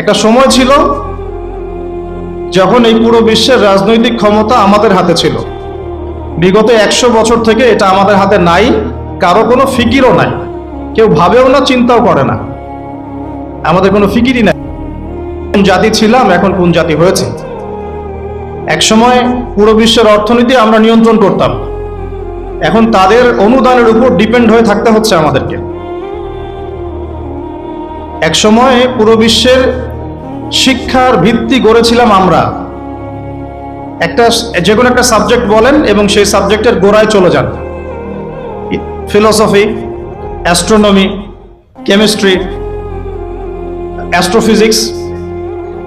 একটা সময় ছিল যখন এই পুরো বিশ্বের রাজনৈতিক ক্ষমতা আমাদের হাতে ছিল। বিগত 100 বছর থেকে এটা আমাদের হাতে নাই, কারো কোনো ফিকিরও নাই, কেউ ভাবেও না, চিন্তাও করে না, আমাদের কোনো ফিকিরই নাই। কোন জাতি ছিলাম, এখন কোন জাতি হয়েছে। একসময় পুরো বিশ্বের অর্থনীতি আমরা নিয়ন্ত্রণ করতাম, এখন তাদের অনুদানের উপর ডিপেন্ড হয়ে থাকতে হচ্ছে আমাদেরকে। একসময় পুরো বিশ্বের শিক্ষার ভিত্তি গড়েছিলাম আমরা। যে কোনো একটা সাবজেক্ট বলেন এবং সেই সাবজেক্টের গোড়ায় চলে যান, ফিলোসফি, অ্যাস্ট্রোনমি, কেমিস্ট্রি, অ্যাস্ট্রোফিজিক্স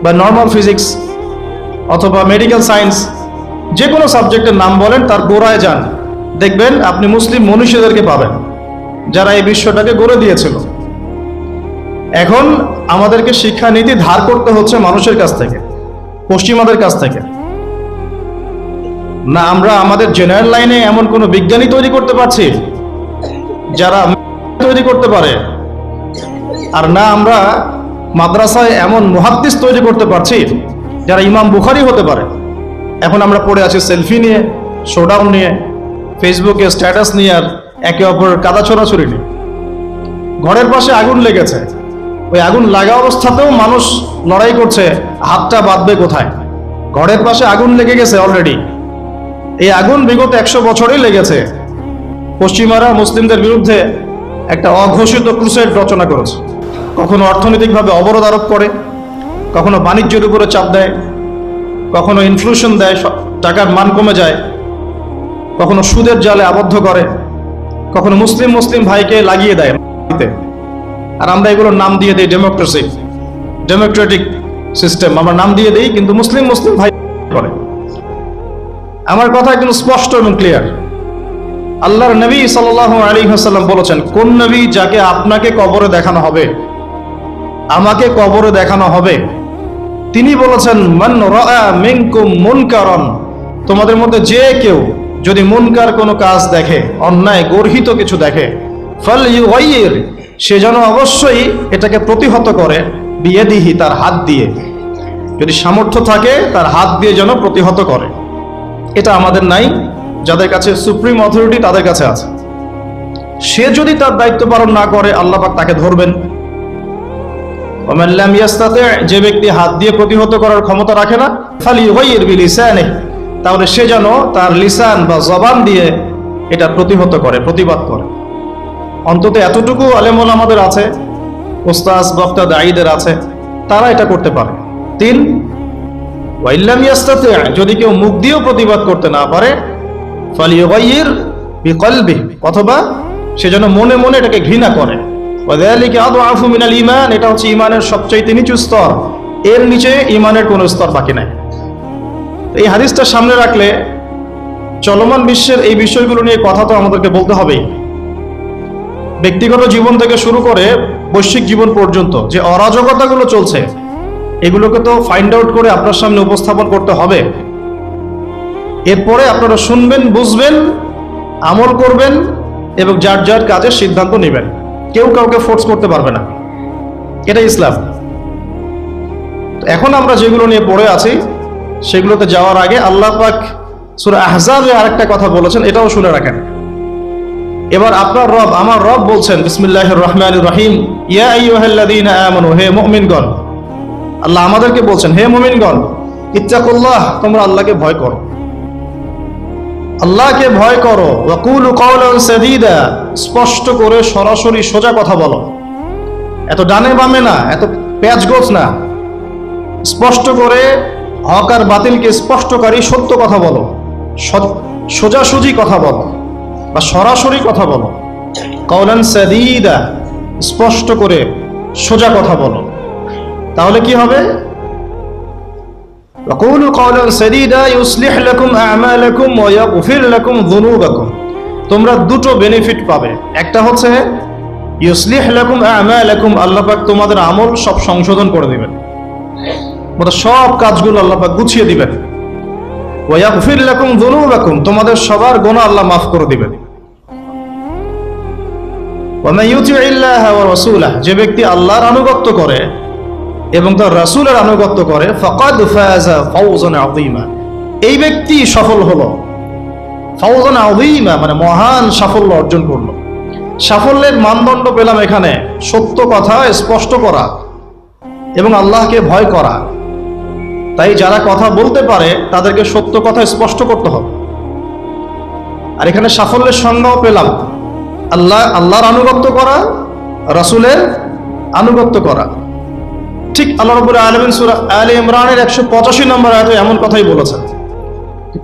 বা নর্মাল ফিজিক্স অথবা মেডিকেল সায়েন্স, যে কোনো সাবজেক্টের নাম বলেন, তার গোড়ায় যান, দেখবেন আপনি মুসলিম মনীষীদেরকে পাবেন যারা এই বিশ্বটাকে গড়ে দিয়েছিল। এখন আমাদেরকে শিক্ষানীতি ধার করতে হচ্ছে মানুষের কাছ থেকে, পশ্চিমাদের কাছ থেকে। না আমরা আমাদের জেনারেল লাইনে এমন কোনো বিজ্ঞানী তৈরি করতে পারছি যারা তৈরি করতে পারে, আর না আমরা মাদ্রাসায় এমন মুহাদ্দিস তৈরি করতে পারছি যারা ইমাম বুখারী হতে পারে। এখন আমরা পড়ে আছি সেলফি নিয়ে, শোডাউন নিয়ে, ফেসবুকে স্ট্যাটাস নিয়ে, আর একে অপরের কাদা ছোড়াছুড়ি নিয়ে। ঘরের পাশে আগুন লেগেছে, ওই আগুন লাগা অবস্থাতেও মানুষ লড়াই করছে হাতটা বাঁধবে কোথায়। ঘরের পাশে আগুন লেগে গেছে অলরেডি, এই আগুন বিগত 100 বছরই লেগেছে। পশ্চিমারা মুসলিমদের বিরুদ্ধে একটা অঘোষিত ক্রুসেড রচনা করেছে। কখনো অর্থনৈতিকভাবে অবরোধ আরোপ করে, কখনো বাণিজ্যের উপরে চাপ দেয়, কখনো ইনফ্লেশন দেয়, টাকার মান কমে যায়, কখনো সুদের জালে আবদ্ধ করে, কখনো মুসলিম ভাইকে লাগিয়ে দেয়। আর আমরা এগুলোর নাম দিয়ে দিই ডেমোক্রেসি, ডেমোক্রেটিক সিস্টেম, আমরা নাম দিয়ে দিই, কিন্তু মুসলিম ভাই করে। আমার কথা একদম স্পষ্ট এবং ক্লিয়ার। আল্লাহর নবী সাল্লাল্লাহু আলাইহি ওয়াসাল্লাম বলেছেন, কোন নবী যাকে আপনাকে কবরে দেখানো হবে, আমাকে কবরে দেখানো হবে, তিনি বলেছেন, মান রাআ মিনকুম মুনকারান, তোমাদের মধ্যে যে কেউ যদি মুনকার কোনো কাজ দেখে, অন্যায় গর্হিত কিছু দেখে, ফালইউগাইয়ির, সে যেন অবশ্যই এটাকে প্রতিহত করে, বিয়াদিহি, তার হাত দিয়ে, যদি সামর্থ্য থাকে তার হাত দিয়ে যেন প্রতিহত করে। এটা আমাদের নাই, যাদের কাছে সুপ্রিম অথরিটি তাদের কাছে আছে। সে যদি তার দায়িত্ব পালন না করে, আল্লাহ পাক তাকে ধরবেন। ওমান লাম ইয়াস্তাতি, যে ব্যক্তি হাত দিয়ে প্রতিহত করার ক্ষমতা রাখে না, ফালইউগাইয়ির বিলিসানিহি, তাহলে সে যেন তার লিসান বা জবান দিয়ে এটা প্রতিহত করে, প্রতিবাদ করে। অন্তত এতটুকু আলেম ওলামাদের আছে, উস্তাজ বক্তা দাঈদের আছে, তারা এটা করতে পারে। 3, ওয়াইল্লাম ইয়াস্তাতি, যদি কেউ মুখ দিয়েও প্রতিবাদ করতে না পারে, ফালইউগাইয়ির বিকলবিহি, অথবা সে যেন মনে মনে এটাকে ঘৃণা করে। ওয়াযালিকা আদআফু মিনাল ঈমান, এটা হচ্ছে ঈমানের সবচেয়ে নিচু স্তর, এর নিচে ঈমানের কোনো স্তর বাকি নাই। এই হাদিসটা সামনে রাখলে চলমান বিশ্বের এই বিষয়গুলো নিয়ে কথা তো আমাদেরকে বলতে হবেই। ব্যক্তিগত জীবন থেকে শুরু করে বৈশ্বিক জীবন পর্যন্ত যে অরাজকতাগুলো চলছে, এগুলোকে তো ফাইন্ড আউট করে আপনার সামনে উপস্থাপন করতে হবে। এরপরে আপনারা শুনবেন, বুঝবেন, আমল করবেন এবং যার যার কাজের সিদ্ধান্ত নেবেন। কেউ কাউকে ফোর্স করতে পারবে না, এটা ইসলাম। এখন আমরা যেগুলো নিয়ে পড়ে আছি সেগুলোতে যাওয়ার আগে আল্লাহ পাক সূরা আহজাবে আরেকটা কথা বলেছেন, এটাও শুনে রাখেন। এবার আপনার রব, আমার রব বলছেন, বিসমিল্লাহির রহমানির রহিম, ইয়া আইয়ুহাল্লাযীনা আমানু, হে মুমিনগণ। আল্লাহ আমাদেরকে বলছেন, হে মুমিনগণ, ইত্তাকুল্লাহ, তোমরা আল্লাহকে ভয় করো, আল্লাহকে ভয় করো। ওয়া কুলু কাওলান সাদীদা, স্পষ্ট করে সরাসরি সোজা কথা বলো, এত ডানে বামে না, এত পেঁচগোছ না, স্পষ্ট করে হক আর বাতিলকে স্পষ্টকারী সত্য কথা বলো, সোজাসুজি কথা বলো বা সরাসরি কথা বলো। কাওলান সাদীদা, স্পষ্ট করে সোজা কথা বলো, তাহলে কি হবে? ওয়াকুলু কাওলান সাদীদা ইউসলিহ লাকুম আ'মালাকুম ওয়া ইয়াগফির লাকুম যুনুবাকুম, তোমরা দুটো বেনিফিট পাবে। একটা হচ্ছে ইউসলিহ লাকুম আ'মালাকুম, আল্লাহ পাক তোমাদের আমল সব সংশোধন করে দিবেন, সব কাজগুলো আল্লাহ পাক গুছিয়ে দিবেন। ওয়া ইয়াগফির লাকুম যুনুবাকুম, তোমাদের সবার গুনাহ আল্লাহ মাফ করে দিবেন। ওয়া মান ইউতিইল্লাহ ওয়া রাসূলাহ, যে ব্যক্তি আল্লাহর আনুগত্য করে এবং তার রাসূলের আনুগত্য করে ফাকাদ ফাযা ফাওজান আযীমা, এই ব্যক্তি সফল হলো। ফাওজান আযীমা মানে মহান সাফল্য অর্জন করলো। সাফল্যের মানদণ্ড পেলাম এখানে সত্য কথা স্পষ্ট করা এবং আল্লাহকে ভয় করা। তাই যারা কথা বলতে পারে তাদেরকে সত্য কথা স্পষ্ট করতে হবে। আর এখানে সাফল্যের সংজ্ঞাও পেলাম আল্লাহর আনুগত্য করা, রাসূলের আনুগত্য করা। ঠিক আল্লাহ রাব্বুল আলামিন সূরা আলে ইমরানের 185 নম্বর আয়াতে এমন কথাই বলেছেন,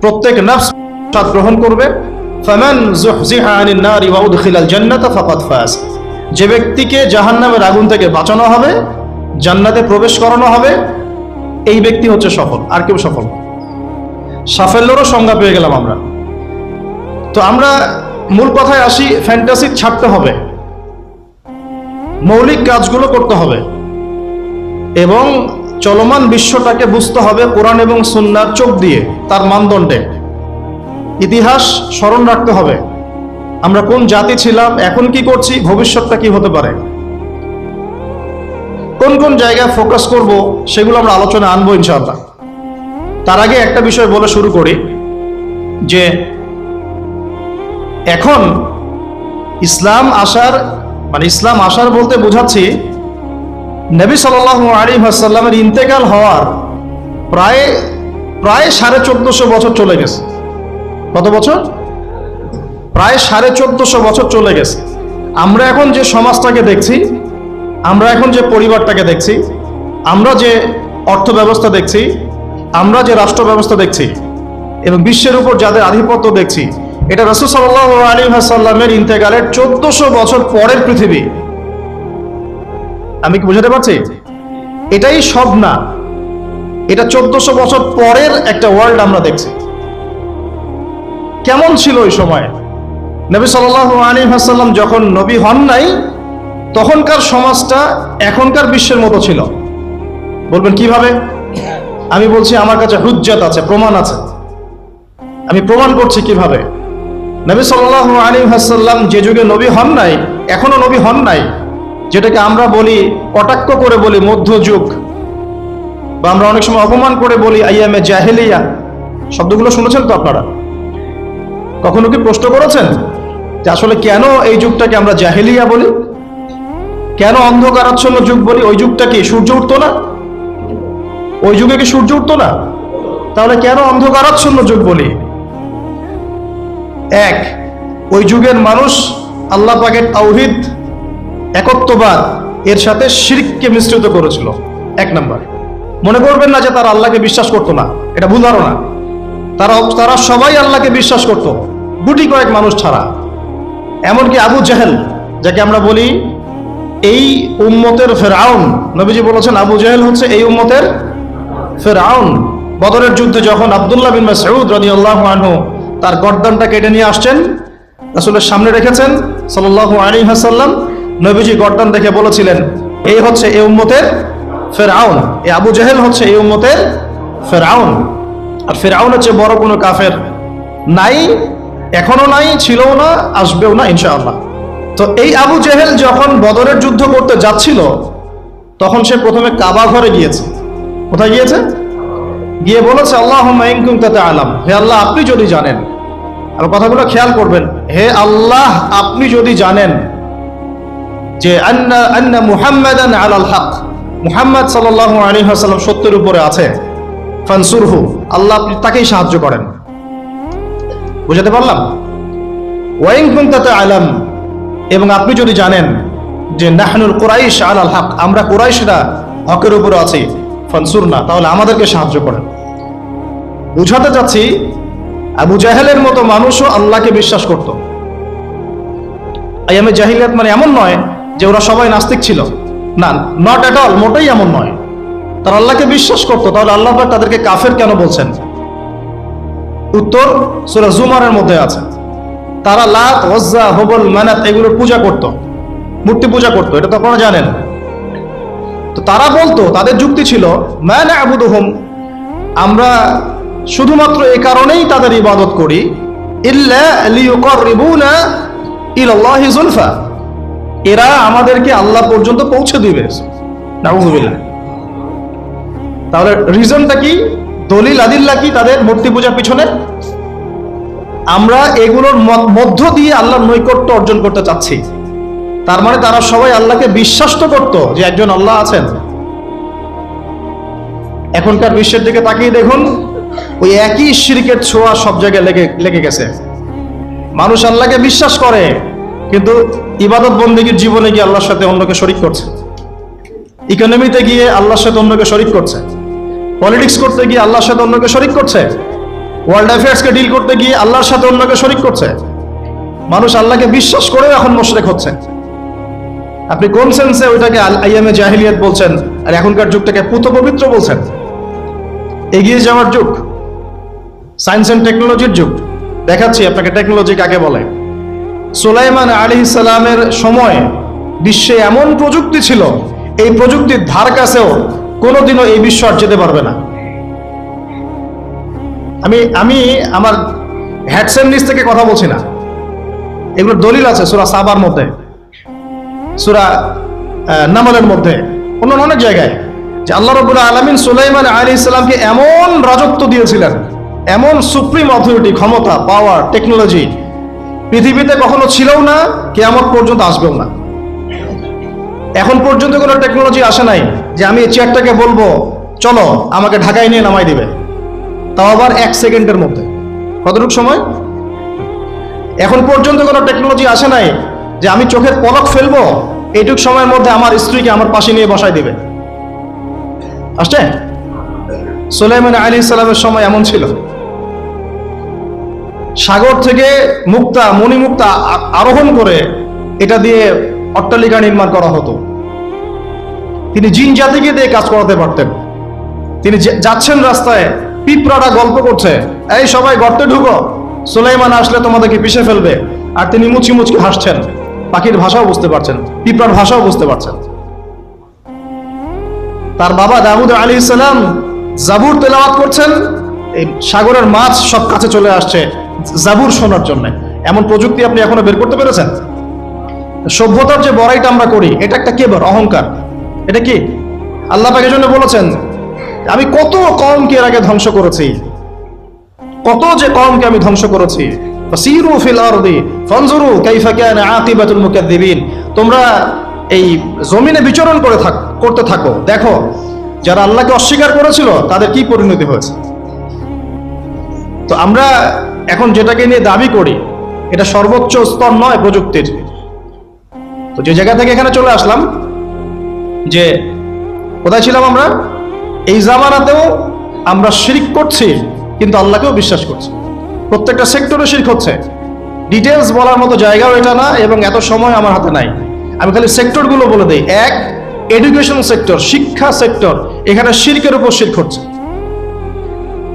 প্রত্যেক নফস স্বাদ গ্রহণ করবে। ফামান যুহজিহা আনিন নারি ওয়া উদখিলাল জান্নাতা ফাকাদ ফাজ, যে ব্যক্তিকে জাহান্নামের আগুন থেকে বাঁচানো হবে, জান্নাতে প্রবেশ করানো হবে, এই ব্যক্তি হচ্ছে সফল, আর কেউ সফল না। সাফল্যেরও সংজ্ঞা পেয়ে গেলাম আমরা। তো আমরা মূল কথায় আসি, ফ্যান্টাসি ছাড়তে হবে, মৌলিক কাজগুলো করতে হবে এবং চলমান বিশ্বটাকে বুঝতে হবে কোরআন এবং সুন্নাহর চোখ দিয়ে, তার মানদণ্ডে। ইতিহাস স্মরণ রাখতে হবে, আমরা কোন জাতি ছিলাম, এখন কি করছি, ভবিষ্যৎটা কি হতে পারে, কোন কোন জায়গায় ফোকাস করব, সেগুলো আমরা আলোচনা আনবো ইনশাআল্লাহ। তার আগে একটা বিষয় বলে শুরু করি যে এখন ইসলাম আসার বলতে বোঝাচ্ছি নবী সাল্লাল্লাহু আলাইহি ওয়াসাল্লামের ইন্তেকাল হওয়ার প্রায় 1450 বছর চলে গেছে। কত বছর? প্রায় 1450 বছর চলে গেছে। আমরা এখন যে সমাজটাকে দেখছি, আমরা এখন যে পরিবারটাকে দেখছি, আমরা যে অর্থ ব্যবস্থা দেখছি, আমরা যে রাষ্ট্র ব্যবস্থা দেখছি এবং বিশ্বের উপর যাদের আধিপত্য দেখছি, এটা রাসূল সাল্লাল্লাহু আলাইহি ওয়াসাল্লামের ইন্তেকালের 1400 বছর পরের পৃথিবী। আমি কি বুঝাতে পারছি? এটাই সব না, এটা 1400 বছর পরের একটা ওয়ার্ল্ড আমরা দেখছি। কেমন ছিল ওই সময়? নবী সাল্লাল্লাহু আলাইহি ওয়াসাল্লাম যখন নবী হন নাই, তখনকার সমাজটা এখনকার বিশ্বের মতো ছিল। বলবেন কিভাবে? আমি বলছি আমার কাছে হুজ্জাত আছে, প্রমাণ আছে। আমি প্রমাণ করছি কিভাবে। নবী সাল্লাল্লাহু আলাইহি ওয়াসাল্লাম যে যুগে নবী হন নাই, এখনো নবী হন নাই, যেটাকে আমরা বলি, কটাক্ষ করে বলি মধ্যযুগ, বা আমরা অনেক সময় অপমান করে বলি আইয়ামে জাহেলিয়া। শব্দগুলো শুনেছেন তো আপনারা? কখনো কি প্রশ্ন করেছেন যে আসলে কেন এই যুগটাকে আমরা জাহেলিয়া বলি, কেন অন্ধকারাচ্ছন্ন যুগ বলি? ওই যুগটা কি সূর্য উঠতো না? ওই যুগে কি সূর্য উঠতো না? তাহলে কেন অন্ধকারাচ্ছন্ন যুগ বলি? এক, ওই যুগের মানুষ আল্লাহ পাকের তাওহীদ, একত্ববাদ এর সাথে শিরককে মিশ্রিত করেছিল। এক নাম্বার। মনে করবেন না যে তারা আল্লাহকে বিশ্বাস করতো না, এটা ভুল ধারণা। তারা সবাই আল্লাহকে বিশ্বাস করত, গুটি কয়েক মানুষ ছাড়া। এমনকি আবু জেহেল, যাকে আমরা বলি এই উম্মতের ফেরাউন, নবীজি বলেছেন আবু জেহেল হচ্ছে এই উম্মতের ফেরাউন। বদরের যুদ্ধে যখন আব্দুল্লাহ বিন মাসউদ রাদিয়াল্লাহু আনহু তার গর্দানটা কেটে নিয়ে আসছেন, রাসূলের সামনে রেখেছেন সাল্লাল্লাহু আলাইহি ওয়াসাল্লাম, নবীজি গর্দান দেখে বলেছিলেন এই হচ্ছে এই উম্মতের ফেরাউন, এই আবু জেহেল হচ্ছে এই উম্মতের ফেরাউন। আর ফেরাউনের চেয়ে বড় কোনো কাফের নাই, এখনো নাই, ছিলও না, আসবেও না ইনশাআল্লাহ। তো এই আবু জেহেল যখন বদরের যুদ্ধ করতে যাচ্ছিল, তখন সে প্রথমে কাবা ঘরে গিয়েছে। কোথায় গিয়েছে? গিয়ে বলেছে আল্লাহুম্মা ইন কুনতা তা'লাম, হে আল্লাহ আপনি যদি জানেন। আর কথাগুলো খেয়াল করবেন, হে আল্লাহ আপনি যদি জানেন যে আন্না মুহাম্মাদান আলাল হক, মুহাম্মদ সাল্লাল্লাহু আলাইহি ওয়াসাল্লাম সত্যের উপরে আছে, ফানসুরহু, আল্লাহ আপনি তাকেই সাহায্য করেন। বুঝাতে পারলাম? ওয়া ইন কুনতা তা'লাম, এবং আপনি যদি জানেন যে নাহনুল কুরাইশ আলাল হক, আমরা কুরাইশরা হকের উপরে আছি, ফানসুরনা, তাহলে আমাদেরকে সাহায্য করেন। বুঝাতে চাচ্ছি আবু জাহেলের মতো মানুষও আল্লাহকে বিশ্বাস করত। আইয়ামে জাহিলিয়াত মানে এমন নয় যে ওরা সবাই নাস্তিক ছিল, না, নট এট অল, মোটেই এমন নয়। তারা আল্লাহকে বিশ্বাস করতো। তাহলে আল্লাহ পাক তাদেরকে কাফের কেন বলছেন? উত্তর সূরা জুমারের মধ্যে আছে। তারা লাত, উজ্জা, হুবল, মানাত এগুলোর পূজা করত, মূর্তি পূজা করত, এটা তো আপনারা জানেন। তো তারা বলতো, তাদের যুক্তি ছিল মা না'বুদুহুম, আমরা শুধুমাত্র এই কারণেই তাদের ইবাদত করি, ইল্লা লিয়ুকাররিবুনা ইলাল্লাহি যুলফা, এরা আমাদেরকে আল্লাহ পর্যন্ত পৌঁছে দিবে। নাউযুবিল্লাহ। তাহলে রিজনটা কি, দলিল আদিল্লা কি তাদের মূর্তি পূজার পিছনে? আমরা এগুলোর মধ্য দিয়ে আল্লাহর নৈকট্য অর্জন করতে চাচ্ছি। তার মানে তারা সবাই আল্লাহকে বিশ্বাস তো করতো যে একজন আল্লাহ আছেন। এখনকার বিশ্বের দিকে তাকিয়ে দেখুন, ওই একই শিরকের ছোঁয়া সব জায়গায় লেগে গেছে। মানুষ আল্লাহকে বিশ্বাস করে, কিন্তু ইবাদত বন্দেগীর জীবনে গিয়ে আল্লাহর সাথে অন্যকে শরিক করছে, ইকোনমিতে গিয়ে আল্লাহর সাথে অন্যকে শরিক করছে, পলিটিক্স করতে গিয়ে আল্লাহর সাথে অন্যকে শরিক করছে, ওয়ার্ল্ড অ্যাফেয়ার্সকে ডিল করতে গিয়ে আল্লাহর সাথে অন্যকে শরিক করছে। মানুষ আল্লাহকে বিশ্বাস করেও এখন মুশরিক হচ্ছে। আপনি কোন সেন্সে ওইটাকে আইয়ামে জাহিলিয়াত বলছেন, আর এখনকার যুগটাকে পুত পবিত্র বলছেন? এগিয়ে যাওয়ার যুগ, সায়েন্স এন্ড টেকনোলজির যুগ। দেখাচ্ছি আপনাকে টেকনোলজি কাকে বলে। সুলাইমান আলাইহিস সালামের সময় বিশ্বে এমন প্রযুক্তি ছিল, এই প্রযুক্তির ধার কাছেও কোনোদিনও এই বিশ্ব আর যেতে পারবে না। আমি আমার হ্যাডসেট নিচ থেকে কথা বলছি না, এগুলোর দলিল আছে সূরা সাবার মধ্যে, সূরা নামলের মধ্যে, অন্য অনেক জায়গায়, যে আল্লাহ রাব্বুল আলামিন সুলাইমান আলাইহিস সালামকে এমন রাজত্ব দিয়েছিলেন, এমন সুপ্রিম অথরিটি, ক্ষমতা, পাওয়ার, টেকনোলজি পৃথিবীতে কখনো ছিলও না, কিয়ামত পর্যন্ত আসবেও না। এখন পর্যন্ত কোনো টেকনোলজি আসে নাই যে আমি এই চেয়ারটাকে বলবো চলো আমাকে ঢাকায় নিয়ে নামাই দিবে, তাও আবার 1 সেকেন্ডের মধ্যে। কতটুকু সময়? এখন পর্যন্ত কোনো টেকনোলজি আসে নাই যে আমি চোখের পলক ফেলবো, এইটুক সময়ের মধ্যে আমার স্ত্রীকে আমার পাশে নিয়ে বসাই দিবে। আসছে? সুলাইমান আলাইহিস সালামের সময় এমন ছিল। সাগর থেকে মুক্তা, মণিমুক্তা আরোহণ করে এটা দিয়ে অট্টালিকা নির্মাণ করা হতো। তিনি জিন জাতিকে দিয়ে কাজ করাতে পারতেন। তিনি যাচ্ছেন রাস্তায়, পিঁপড়াটা গল্প করছে, এই সবাই গর্তে ঢুকো, সুলাইমান আসলে তোমাদেরকে পিষে ফেলবে, আর তিনি মুচকি মুচকি হাসছেন, পাখির ভাষাও বুঝতে পারছেন, পিঁপড়ার ভাষাও বুঝতে পারছেন। তার বাবা দাউদ আলাইহিস সালাম জাবুর তেলাওয়াত করছেন, এই সাগরের মাছ সব কাছে চলে আসছে জাবুর শোনার জন্য। এমন প্রযুক্তি আপনি এখনো বের করতে পেরেছেন? সভ্যতার যে বড়াইটা আমরা করি, এটা একটা কেবর, অহংকার। এটা কি আল্লাহ পাক এর জন্য বলেছেন, আমি কত কওমকে এর আগে ধ্বংস করেছি, কত যে কওমকে আমি ধ্বংস করেছি। ফাসিরু ফিল আরদি ফানজুরু কাইফা কানা আকিবাতুল মুকাদ্দিবিন। তোমরা এই জমিনে বিচরণ করতে থাকো, দেখো যারা আল্লাহকে অস্বীকার করেছিল তাদের কি পরিণতি হয়েছে। তো আমরা এখন যেটাকে নিয়ে দাবি করি, এটা সর্বোচ্চ স্তর নয় প্রযুক্তির। তো যে জায়গা থেকে এখানে চলে আসলাম, যে কোথায় ছিলাম আমরা? এই জামানাতেও আমরা শিরক করছি, কিন্তু আল্লাহকেও বিশ্বাস করছি। প্রত্যেকটা সেক্টরে শিরক হচ্ছে। ডিটেলস বলার মতো জায়গাও এটা না, এবং এত সময় আমার হাতে নাই। আমি খালি সেক্টরগুলো বলে দিই। 1, এডুকেশন সেক্টর, শিক্ষা সেক্টর, এখানে শিরকের উপর শিরক হচ্ছে।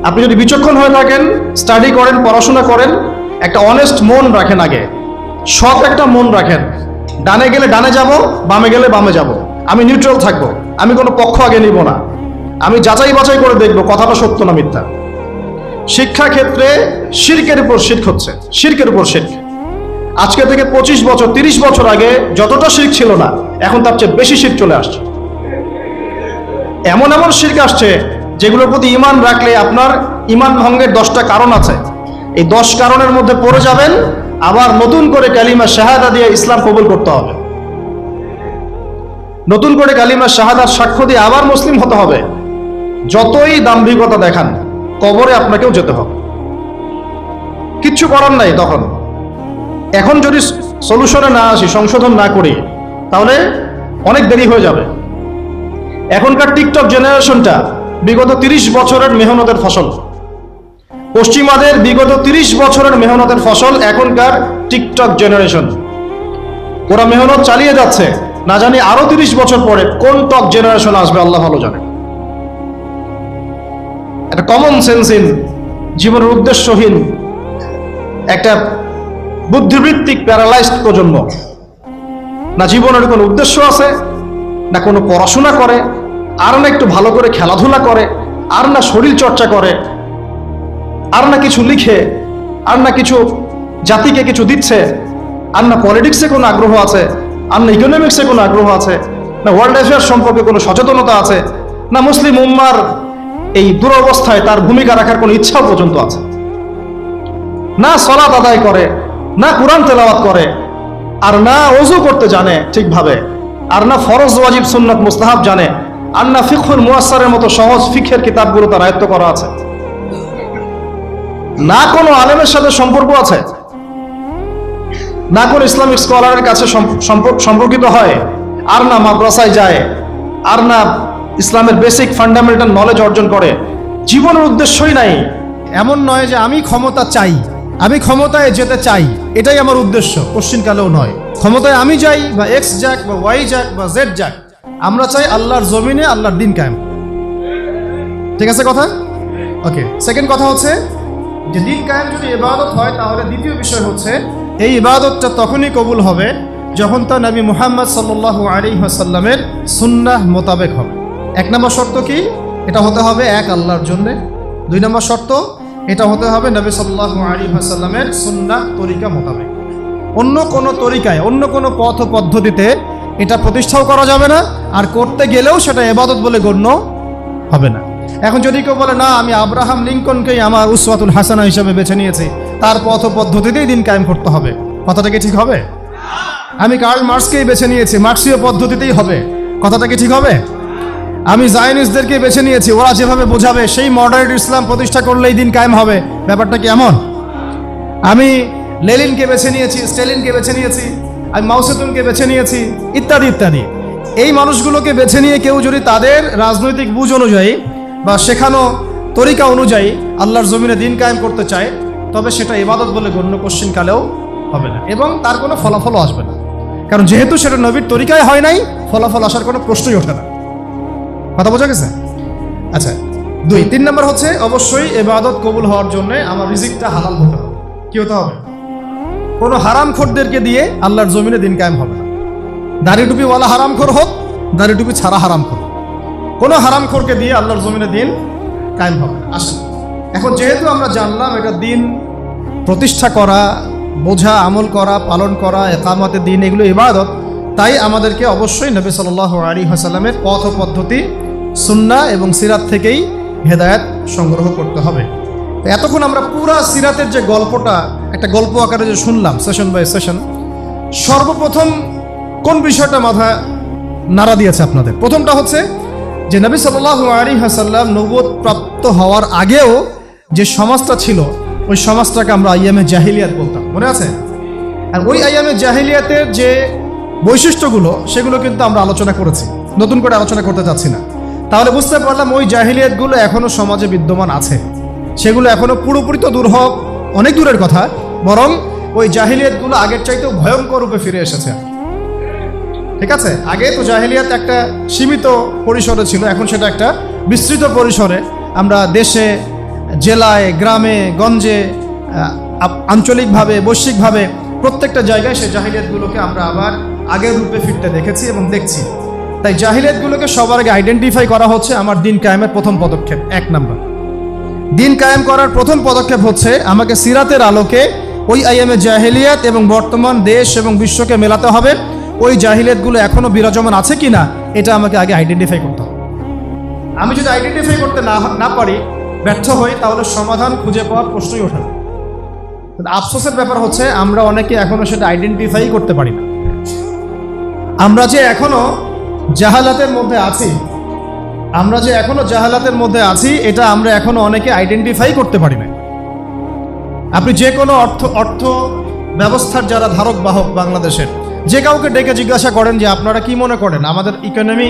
আপনি যদি বিচক্ষণ হয়ে থাকেন, স্টাডি করেন, পড়াশোনা করেন, একটা অনেস্ট মন রাখেন, আগে সৎ একটা মন রাখেন। ডানে গেলে ডানে যাব, বামে গেলে বামে যাব, আমি নিউট্রাল থাকবো, আমি কোনো পক্ষ আগে নিব না, আমি যাচাই বাছাই করে দেখবো কথাটা সত্য না মিথ্যা। শিক্ষা ক্ষেত্রে শিরকের উপর শিরক হচ্ছে, শিরকের উপর শিরক। আজকে থেকে 25 বছর 30 বছর আগে যতটা শিরক ছিল না, এখন তার চেয়ে বেশি শিরক চলে আসছে। এমন এমন শিরক আসছে যেগুলোর প্রতি ঈমান রাখলে আপনার ঈমান ভঙ্গের 10টা কারণ আছে। এই 10 কারণের মধ্যে পড়ে যাবেন, আবার নতুন করে কালিমা শাহাদা দিয়ে ইসলাম কবুল করতে হবে, নতুন করে কালিমা শাহাদার সাক্ষ্য দিয়ে আবার মুসলিম হতে হবে। যতই দাম্ভিকতা দেখান, কবরে আপনাকেও যেতে হবে, কিচ্ছু করার নাই তখন। এখন যদি সলিউশনে না আসি, সংশোধন না করি, তাহলে অনেক দেরি হয়ে যাবে। এখনকার টিকটক জেনারেশনটা বিগত 30 বছরের মেহনতের ফসল। পশ্চিমাদের বিগত 30 বছরের মেহনতের ফসল এখনকার টিকটক জেনারেশন। ওরা মেহনত চালিয়ে যাচ্ছে, না জানি আরো 30 বছর পরে কোন টক জেনারেশন আসবে আল্লাহ ভালো জানে। একটা কমন সেন্সহীন, জীবনের উদ্দেশ্যহীন, একটা বুদ্ধিবৃত্তিক প্যারালাইজড প্রজন্ম। না জীবনের কোনো উদ্দেশ্য আছে, না কোনো পড়াশোনা করে, আর না একটু ভালো করে খেলাধুলা করে, আর না শরীর চর্চা করে, আর না কিছু লিখে, আর না কিছু জাতিকে কিছু দিচ্ছে, আর না পলিটিক্সে কোনো আগ্রহ আছে, আর না ইকোনমিক্সে কোনো আগ্রহ আছে, না ওয়ার্ল্ড অ্যাফেয়ার্স সম্পর্কে কোনো সচেতনতা আছে, না মুসলিম উম্মার এই দুরবস্থায় তার ভূমিকা রাখার কোনো ইচ্ছা পর্যন্ত আছে না? সালাত আদায় করে না, কোরআন তেলাওয়াত করে, আর না ওযু করতে জানে ঠিকভাবে, আর না ফরজ ওয়াজিব সুন্নাত মুস্তাহাব জানে, আর না ফিকহুল মুয়াসসারের মতো সহজ ফিকহের কিতাবগুলো তার আয়ত্ত করা আছে, না কোনো আলেমের সাথে সম্পর্ক আছে, না কোনো ইসলামিক স্কলারের কাছে সম্পর্কিত হয়, আর না মাদ্রাসায় যায়, আর না ইসলামের বেসিক ফান্ডামেন্টাল নলেজ অর্জন করে। জীবনের উদ্দেশ্যই নাই। এমন নয় যে আমি ক্ষমতা চাই, আমি ক্ষমতায় যেতে চাই, এটাই আমার উদ্দেশ্য, কোশ্চিনকালেও নয়। ক্ষমতায় আমি যাই বা এক্স যাক বা ওয়াই যাক বা জেড যাক, আমরা চাই আল্লাহর জমিনে আল্লাহর দিন কায়েম। ঠিক আছে কথা? ওকে। সেকেন্ড কথা হচ্ছে যে দিন কায়েম যদি ইবাদত হয়, তাহলে দ্বিতীয় বিষয় হচ্ছে এই ইবাদতটা তখনই কবুল হবে যখন তা নবী মুহাম্মদ সাল্লাল্লাহু আলাইহি ওয়াসাল্লামের সুন্নাহ মোতাবেক হবে। এক নম্বর শর্ত কি? এটা হতে হবে এক আল্লাহর জন্যে। দুই নম্বর শর্ত, এটা হতে হবে নবী সাল্লাল্লাহু আলাইহি ওয়াসাল্লামের সুন্নাহ তরিকা মোতাবেক। অন্য কোনো তরিকায়, অন্য কোনো পথ পদ্ধতিতে এটা প্রতিষ্ঠাও করা যাবে না, আর করতে গেলেও সেটা ইবাদত বলে গণ্য হবে না। এখন যদি কেউ বলে না, আমি আব্রাহাম লিঙ্কনকেই আমার উসওয়াতুল হাসানা হিসেবে বেছে নিয়েছি, তার পথ পদ্ধতিতেই দিন কায়েম করতে হবে, কথাটা কি ঠিক হবে? আমি কার্ল মার্কসকেই বেছে নিয়েছি, মার্কসীয় পদ্ধতিতেই হবে, কথাটা কি ঠিক হবে? আমি জায়নিস্টদেরকে বেছে নিয়েছি, ওরা যেভাবে বোঝাবে সেই মডারেট ইসলাম প্রতিষ্ঠা করলেই দিন কায়েম হবে, ব্যাপারটা কি এমন? আমি লেনিনকে বেছে নিয়েছি, স্ট্যালিনকে বেছে নিয়েছি, আমি মাও সেতুংকে বেছে নিয়েছি, ইত্যাদি ইত্যাদি। এই মানুষগুলোকে বেছে নিয়ে কেউ যদি তাদের রাজনৈতিক বুঝ অনুযায়ী বা শেখানো তরিকা অনুযায়ী আল্লাহর জমিনে দিন কায়েম করতে চায়, তবে সেটা ইবাদত বলে গণ্য কোশ্চিনকালেও হবে না, এবং তার কোনো ফলাফলও আসবে না। কারণ যেহেতু সেটা নবীর তরিকায় হয় নাই, ফলাফল আসার কোনো প্রশ্নই ওঠে না। কথা বোঝা গেছে? আচ্ছা, তিন নম্বর হচ্ছে অবশ্যই ইবাদত কবুল হওয়ার জন্য আমার রিজিকটা হালাল হতে হবে। কি হতে হবে? কোনো হারামখোরদেরকে দিয়ে আল্লাহর জমিনে দিন কায়েম হবে না। দাড়ি টুপিওয়ালা হারামখোর হোক, দাড়ি টুপি ছাড়া হারামখোর, কোনো হারামখোরকে দিয়ে আল্লাহর জমিনে দিন কায়েম হবে না। আসেন, এখন যেহেতু আমরা জানলাম এটা দিন প্রতিষ্ঠা করা, বোঝা, আমল করা, পালন করা, ইকামতে দিন, এগুলো ইবাদত, তাই আমাদেরকে অবশ্যই নবী সাল্লাল্লাহু আলাইহি ওয়াসাল্লামের পথ পদ্ধতি, সুন্নাহ এবং সিরাত থেকেই হেদায়েত সংগ্রহ করতে হবে। তো এতক্ষণ আমরা পুরা সিরাতের যে গল্পটা একটা গল্প আকারে যে শুনলাম, সেশন বাই সেশন, সর্বপ্রথম কোন বিষয়টা মাথা নাড়া দিয়েছে আপনাদের? প্রথমটা হচ্ছে যে নবী সাল্লাল্লাহু আলাইহি ওয়াসাল্লাম নবুয়ত প্রাপ্ত হওয়ার আগেও যে সমাজটা ছিল, ওই সমাজটাকে আমরা আইয়ামে জাহিলিয়াত বলতাম, মনে আছে? আর ওই আইয়ামে জাহিলিয়াতের যে বৈশিষ্ট্যগুলো, সেগুলো কিন্তু আমরা আলোচনা করেছি, নতুন করে আলোচনা করতে চাচ্ছি না। তাহলে বুঝতে পারলাম ওই জাহিলিয়াতগুলো এখনো সমাজে বিদ্যমান আছে। সেগুলো এখনো পুরোপুরি তো দূর হোক, অনেক দূরের কথা, বরং ওই জাহিলিয়াতগুলো আগের চাইতেও ভয়ঙ্কর রূপে ফিরে এসেছে। ঠিক আছে? আগে তো জাহিলিয়াত একটা সীমিত পরিসরে ছিল, এখন সেটা একটা বিস্তৃত পরিসরে আমরা দেশে, জেলায়, গ্রামে, গঞ্জে, আঞ্চলিকভাবে, বৈশ্বিকভাবে প্রত্যেকটা জায়গায় সেই জাহিলিয়াতগুলোকে আমরা আবার আগের রূপে ফিরতে দেখেছি এবং দেখছি। তাই জাহিলিয়াতগুলোকে সবার আগে আইডেন্টিফাই করা হচ্ছে আমার দিন কায়েমের প্রথম পদক্ষেপ। এক নাম্বার, দিন কায়েম করার প্রথম পদক্ষেপ হচ্ছে আমাকে সিরাতের আলোকে ওই আইয়ামে জাহিলিয়াত এবং বর্তমান দেশ এবং বিশ্বকে মেলাতে হবে। ওই জাহিলিয়াতগুলো এখনো বিরাজমান আছে কিনা, এটা আমাকে আগে আইডেন্টিফাই করতে হবে। আমি যদি আইডেন্টিফাই করতে না পারি, ব্যর্থ হই, তাহলে সমাধান খুঁজে পাওয়ার প্রশ্নই ওঠে না। আফসোসের ব্যাপার হচ্ছে আমরা অনেকে এখনো সেটা আইডেন্টিফাই করতে পারি না। আমরা যে এখনো জাহালাতের মধ্যে আছি, এটা আমরা এখনো অনেকে আইডেন্টিফাই করতে পারি না। আপনি যে কোনো অর্থ ব্যবস্থার যারা ধারক বাহক বাংলাদেশের, যে কাউকে ডেকে জিজ্ঞাসা করেন যে আপনারা কি মনে করেন আমাদের ইকোনমি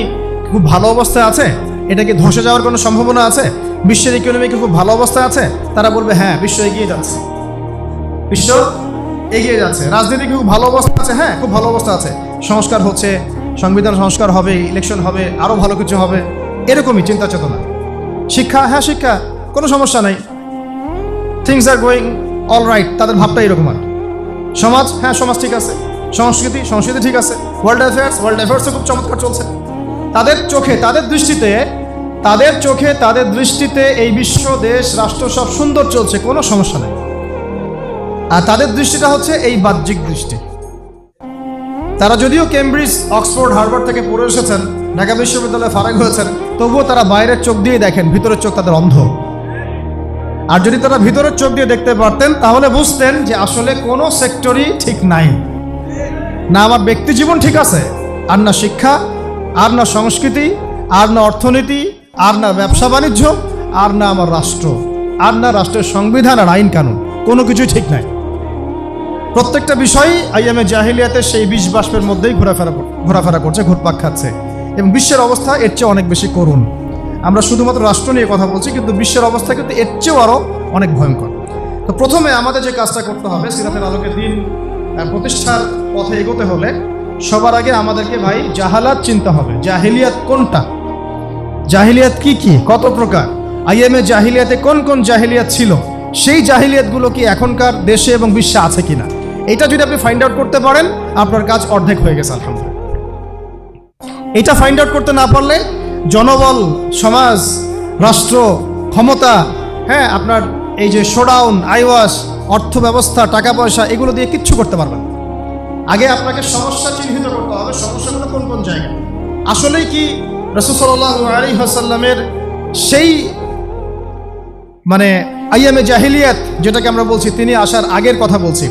খুব ভালো অবস্থায় আছে, এটা কি ধসে যাওয়ার কোনো সম্ভাবনা আছে, বিশ্বের ইকোনমি কি খুব ভালো অবস্থায় আছে, তারা বলবে হ্যাঁ, বিশ্ব এগিয়ে যাচ্ছে, বিশ্ব এগিয়ে যাচ্ছে। রাজনীতি কি খুব ভালো অবস্থা আছে? হ্যাঁ, খুব ভালো অবস্থা আছে। সংস্কার হচ্ছে, সংবিধান সংস্কার হবে, ইলেকশন হবে, আরও ভালো কিছু হবে, এরকমই চিন্তা চেতনা। শিক্ষা, হ্যাঁ শিক্ষা, কোনো সমস্যা নাই, things are going all right, তাদের ভাবটা এরকম আর। সমাজ, হ্যাঁ সমাজ ঠিক আছে। সংস্কৃতি ঠিক আছে। ওয়ার্ল্ড অ্যাফেয়ার্সও খুব চমৎকার চলছে। তাদের চোখে, তাদের দৃষ্টিতে এই বিশ্ব, দেশ, রাষ্ট্র সব সুন্দর চলছে, কোনো সমস্যা নেই। আর তাদের দৃষ্টিটা হচ্ছে এই বাহ্যিক দৃষ্টি। তারা যদিও কেমব্রিজ, অক্সফোর্ড, হার্ভার্ড থেকে পড়ে এসেছেন, ঢাকা বিশ্ববিদ্যালয়ে ফারাক হয়েছেন, তবুও তারা বাইরের চোখ দিয়ে দেখেন, ভিতরের চোখ তাদের অন্ধ। আর যদি তারা ভিতরের চোখ দিয়ে দেখতে পারতেন তাহলে বুঝতেন যে আসলে কোনো সেক্টরই ঠিক নাই। না আমার ব্যক্তি জীবন ঠিক আছে, আর না শিক্ষা, আর না সংস্কৃতি, আর না অর্থনীতি, আর না ব্যবসা বাণিজ্য, আর না আমার রাষ্ট্র, আর না রাষ্ট্রের সংবিধান আর আইন কানুন, কোনো কিছুই ঠিক নাই। প্রত্যেকটা বিষয়ই আইয়ামে জাহিলিয়াতে সেই বিষ বাষ্পের মধ্যেই ঘোরাফেরা করছে, ঘুরপাক খাচ্ছে। এবং বিশ্বের অবস্থা এর চেয়ে অনেক বেশি করুণ। আমরা শুধুমাত্র রাষ্ট্র নিয়ে কথা বলছি, কিন্তু বিশ্বের অবস্থা কিন্তু এর চেয়েও আরও অনেক ভয়ঙ্কর। তো প্রথমে আমাদের যে কাজটা করতে হবে, সিরাতের আলোকে দিন প্রতিষ্ঠার পথে এগোতে হলে সবার আগে আমাদেরকে ভাই জাহালাত চিনতে হবে। জাহিলিয়াত কোনটা, জাহিলিয়াত কি কি, কত প্রকার, আইএমএ জাহিলিয়াতে কোন কোন জাহিলিয়াত ছিল, সেই জাহিলিয়াতগুলো কি এখনকার দেশে এবং বিশ্বে আছে কিনা, এটা যদি আপনি ফাইন্ড আউট করতে পারেন আপনার কাজ অর্ধেক হয়ে গেছে আলহামদুলিল্লাহ। এটা ফাইন্ড আউট করতে না পারলে জনবল, সমাজ, রাষ্ট্র, ক্ষমতা, হ্যাঁ আপনার এই যে শোডাউন, আইওয়াস, অর্থ ব্যবস্থা, টাকা পয়সা, এগুলো দিয়ে কিচ্ছু করতে পারবেন। আগে আপনাকে সমস্যা চিহ্নিত করতে হবে, সমস্যাগুলো কোন কোন জায়গায়। আসলেই কি রাসূল সাল্লাল্লাহু আলাইহি ওয়াসাল্লামের সেই মানে আইয়ামে জাহিলিয়াত যেটাকে আমরা বলছি, তিনি আসার আগের কথা বলছি,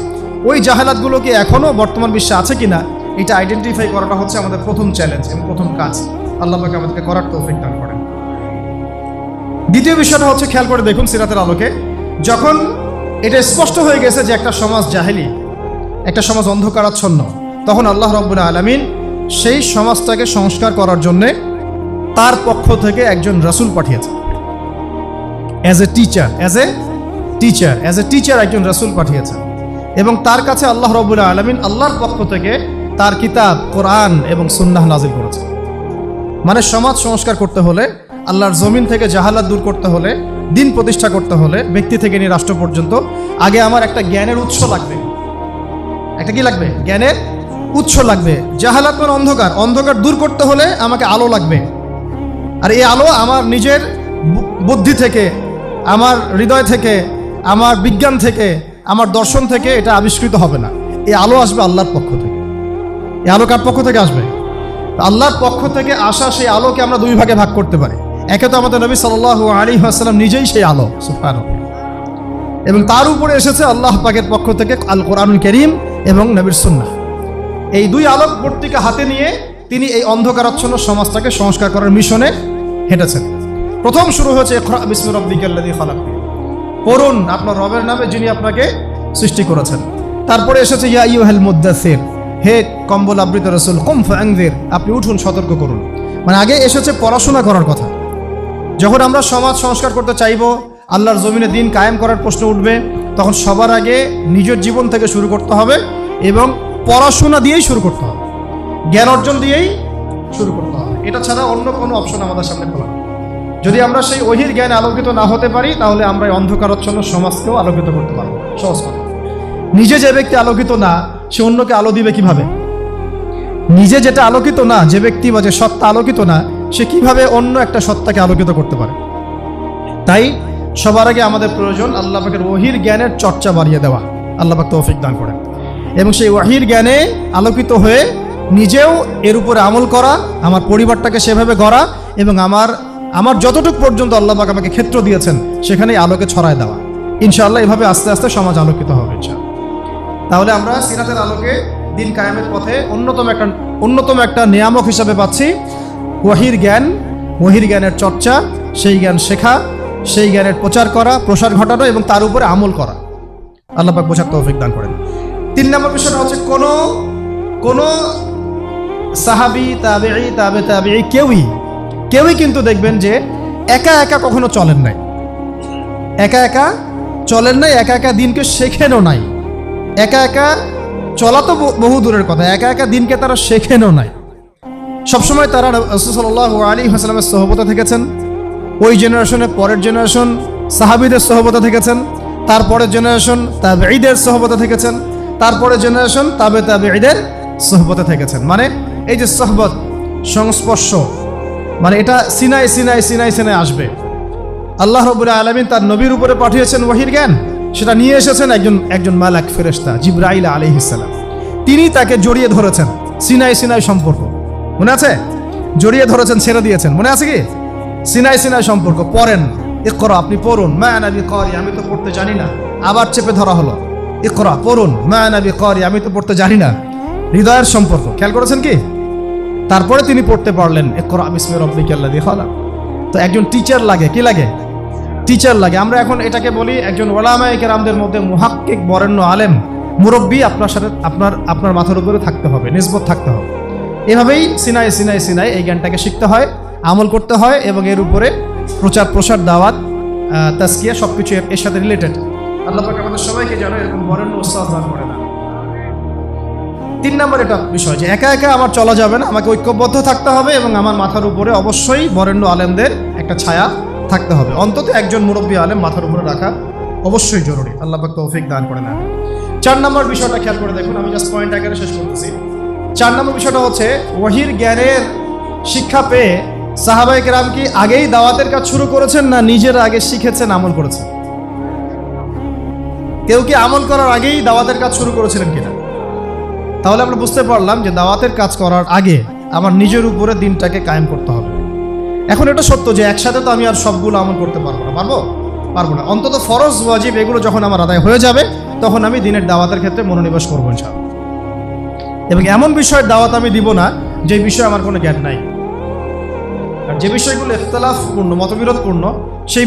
ওই জাহালাতগুলো কি এখনও বর্তমান বিশ্বে আছে কিনা, এটা আইডেন্টিফাই করাটা হচ্ছে আমাদের প্রথম চ্যালেঞ্জ এবং প্রথম কাজ। আল্লাহ পাক আমাদেরকে করার তৌফিক দান করেন। দ্বিতীয় বিষয়টা হচ্ছে, খেয়াল করে দেখুন সিরাতের আলোকে, যখন এটা স্পষ্ট হয়ে গেছে যে একটা সমাজ জাহেলি, একটা সমাজ অন্ধকারাচ্ছন্ন, তখন আল্লাহ রাব্বুল আলামিন সেই সমাজটাকে সংস্কার করার জন্যে তার পক্ষ থেকে একজন রাসূল পাঠিয়েছেন। অ্যাজ এ টিচার একজন রাসূল পাঠিয়েছেন, এবং তার কাছে আল্লাহ রাব্বুল আলামিন আল্লাহর পক্ষ থেকে তার কিতাব কোরআন এবং সুন্নাহ নাজিল করেছেন। মানে সমাজ সংস্কার করতে হলে, আল্লাহর জমিন থেকে জাহালাত দূর করতে হলে, দিন প্রতিষ্ঠা করতে হলে, ব্যক্তি থেকে নিয়ে রাষ্ট্র পর্যন্ত, আগে আমার একটা জ্ঞানের উৎস লাগবে। একটা কি লাগবে? জ্ঞানের উৎস লাগবে। জাহালাত মানে অন্ধকার, অন্ধকার দূর করতে হলে আমাকে আলো লাগবে। আর এই আলো আমার নিজের বুদ্ধি থেকে, আমার হৃদয় থেকে, আমার বিজ্ঞান থেকে, আমার দর্শন থেকে এটা আবিষ্কৃত হবে না। এই আলো আসবে আল্লাহর পক্ষ থেকে। এই আলো কার পক্ষ থেকে আসবে? আল্লাহর পক্ষ থেকে আসা সেই আলোকে আমরা দুই ভাগে ভাগ করতে পারি। একে তো আমাদের নবী সাল্লাল্লাহু আলাইহি ওয়াসাল্লাম নিজেই সেই আলো, সুবহানাল্লাহ, এবং তার উপরে এসেছে আল্লাহ পাকের পক্ষ থেকে আল কোরআনুল কারীম এবং নবীর সুন্নাহ। এই দুই আলোক পত্রিকা হাতে নিয়ে তিনি এই অন্ধকারাচ্ছন্ন সমাজটাকে সংস্কার করার মিশনে হেঁটেছেন। প্রথম শুরু হয়েছে ইকরা বিসমি রাব্বিকাল্লাযী খালাক, পড়ুন আপনার রবের নামে যিনি আপনাকে সৃষ্টি করেছেন। তারপরে এসেছে ইয়া আইয়ুহাল মুদ্দাসসির, হে কম্বল আবৃত রাসূল, কুম ফাআনযির, আপনি উঠুন সতর্ক করুন। মানে আগে এসেছে পড়াশোনা করার কথা। যখন আমরা সমাজ সংস্কার করতে চাইব, আল্লাহর জমিনে দিন কায়েম করার প্রশ্ন উঠবে, তখন সবার আগে নিজের জীবন থেকে শুরু করতে হবে এবং পড়াশোনা দিয়েই শুরু করতে হবে, জ্ঞান অর্জন দিয়েই শুরু করতে হবে। এটা ছাড়া অন্য কোনো অপশন আমাদের সামনে খোলা। যদি আমরা সেই ওহির জ্ঞানে আলোকিত না হতে পারি, তাহলে আমরা এই অন্ধকারাচ্ছন্ন সমাজকেও আলোকিত করতে পারবো। সহজ কথা। নিজে যে ব্যক্তি আলোকিত না, সে অন্যকে আলো দিবে কিভাবে? নিজে যেটা আলোকিত না, যে ব্যক্তি বা যে সত্তা আলোকিত না, সে কিভাবে অন্য একটা সত্তাকে আলোকিত করতে পারে? তাই সবার আগে আমাদের প্রয়োজন আল্লাহ পাকের ওহির জ্ঞানের চর্চা বাড়িয়ে দেওয়া। আল্লাহ পাক তৌফিক দান করেন। এবং সেই ওহির জ্ঞানে আলোকিত হয়ে নিজেও এর উপরে আমল করা, আমার পরিবারটাকে সেভাবে গড়া, এবং আমার যতটুকু পর্যন্ত আল্লাহ পাক আমাকে ক্ষেত্র দিয়েছেন সেখানেই আলোকে ছড়ায় দেওয়া। ইনশাআল্লাহ এভাবে আস্তে আস্তে সমাজ আলোকিত হবে ইনশাআল্লাহ। তাহলে আমরা সিরাতের আলোকে দিন কায়েমের পথে অন্যতম একটা নিয়ামক হিসাবে পাচ্ছি ওহির জ্ঞান, ওহির জ্ঞানের চর্চা, সেই জ্ঞান শেখা, সেই জ্ঞানের প্রচার করা, প্রসার ঘটানো এবং তার উপরে আমল করা। আল্লাহ পাক বোঝার তৌফিক দান করেন। 3 নম্বর বিষয়টা হচ্ছে, কোন সাহাবী, তাবেঈ, তাবে তাবেঈ কেউই কিন্তু দেখবেন যে একা একা কখনো চলেন নাই, একা একা দিনকে শেখেনও নাই। একা একা চলা তো বহু দূরের কথা, একা একা দিনকে তারা শেখেনও নাই। সবসময় তারা রাসূল সাল্লাল্লাহু আলাইহি ওয়াসাল্লামের সোহবতে থেকেছেন। ওই জেনারেশনের পরের জেনারেশন সাহাবীদের সোহবতে থেকেছেন, তারপরের জেনারেশন তাবেঈদের সোহবতে থেকেছেন, তারপরের জেনারেশন তাবে তাবেঈদের সোহবতে থেকেছেন। মানে এই যে সোহবত, সংস্পর্শ, মানে এটা সিনাই আসবে। আল্লাহ রাব্বুল আলামিন তার নবীর উপরে পাঠিয়েছেন ওহির জ্ঞান, সেটা নিয়ে এসেছেন একজন মালাক ফেরেশতা জিবরাইল আলাইহিস সালাম। তিনি তাকে জড়িয়ে ধরেছেন, সিনাই সম্পর্ক মনে আছে? জড়িয়ে ধরেছেন, ছেড়ে দিয়েছেন, মনে আছে কি? সিনাই সিনাই সম্পর্ক, পড়েন, ইকরা, আপনি পড়ুন, মা আনা বিকারি, আমি তো পড়তে জানি না। আবার চেপে ধরা হলো, ইকরা, পড়ুন, মা আনা বিকারি, আমি তো পড়তে জানি না। হৃদয়ের সম্পর্ক খেয়াল করেছেন কি? তারপরে তিনি পড়তে পারলেন, ইকরা বিসমি রাব্বিকাল্লাযী খালাক। তো একজন টিচার লাগে, কি লাগে? টিচার লাগে। আমরা এখন এটাকে বলি একজন ওলামায়ে কেরামদের মধ্যে মুহাক্কিক, বরেণ্য আলেম, মুরব্বী আপনার সাথে আপনার মাথার উপরে থাকতে হবে, নিসবত থাকতে হবে। এভাবেই সিনাই সিনাই সিনাই এই জ্ঞানটাকে শিখতে হয়, আমল করতে হয়, এবং এর উপরে প্রচার প্রসার, দাওয়াত, তাজকিয়া সবকিছু এর সাথে রিলেটেড। আল্লাহ পাক আমাদের সবাইকে যেন এরকম বরেণ্য উস্তাদ দান করে না। 3 নম্বর এটা বিষয় যে একা একা আমার চলা যাবে না, আমাকে ঐক্যবদ্ধ থাকতে হবে, এবং আমার মাথার উপরে অবশ্যই বরেণ্য আলেমদের একটা ছায়া থাকতে হবে। অন্তত একজন মুরব্বী আলেম মাথার উপরে রাখা অবশ্যই জরুরি। আল্লাহ পাক তৌফিক দান করে না। 4 নম্বর বিষয়টা খেয়াল করে দেখুন, আমি জাস্ট পয়েন্ট আকারে শেষ করতেছি। 4 নম্বর বিষয়টা হচ্ছে ওয়াহির জ্ঞানের শিক্ষা পেয়ে সাহাবায়ে কেরাম কি আগেই দাওয়াতের কাজ শুরু করেছেন, না নিজেরা আগে শিখেছেন, আমল করেছেন? কেউ কি আমল করার আগেই দাওয়াতের কাজ শুরু করেছিলেন কিনা? তাহলে আমরা বুঝতে পারলাম যে দাওয়াতের কাজ করার আগে আমার নিজের উপরে দিনটাকে কায়েম করতে হবে। এখন এটা সত্য যে একসাথে তো আমি আর সবগুলো আমল করতে পারবো না, পারবো না। অন্তত ফরজ, ওয়াজিব এগুলো যখন আমার আদায় হয়ে যাবে, তখন আমি দিনের দাওয়াতের ক্ষেত্রে মনোনিবেশ করবো ইনশাআল্লাহ। এবং এমন বিষয়ের দাওয়াত আমি দিব না যে বিষয়ে আমার কোনো জ্ঞান নাই। আর যে বিষয়গুলো ইখতিলাফপূর্ণ, মতবিরোধপূর্ণ, সেই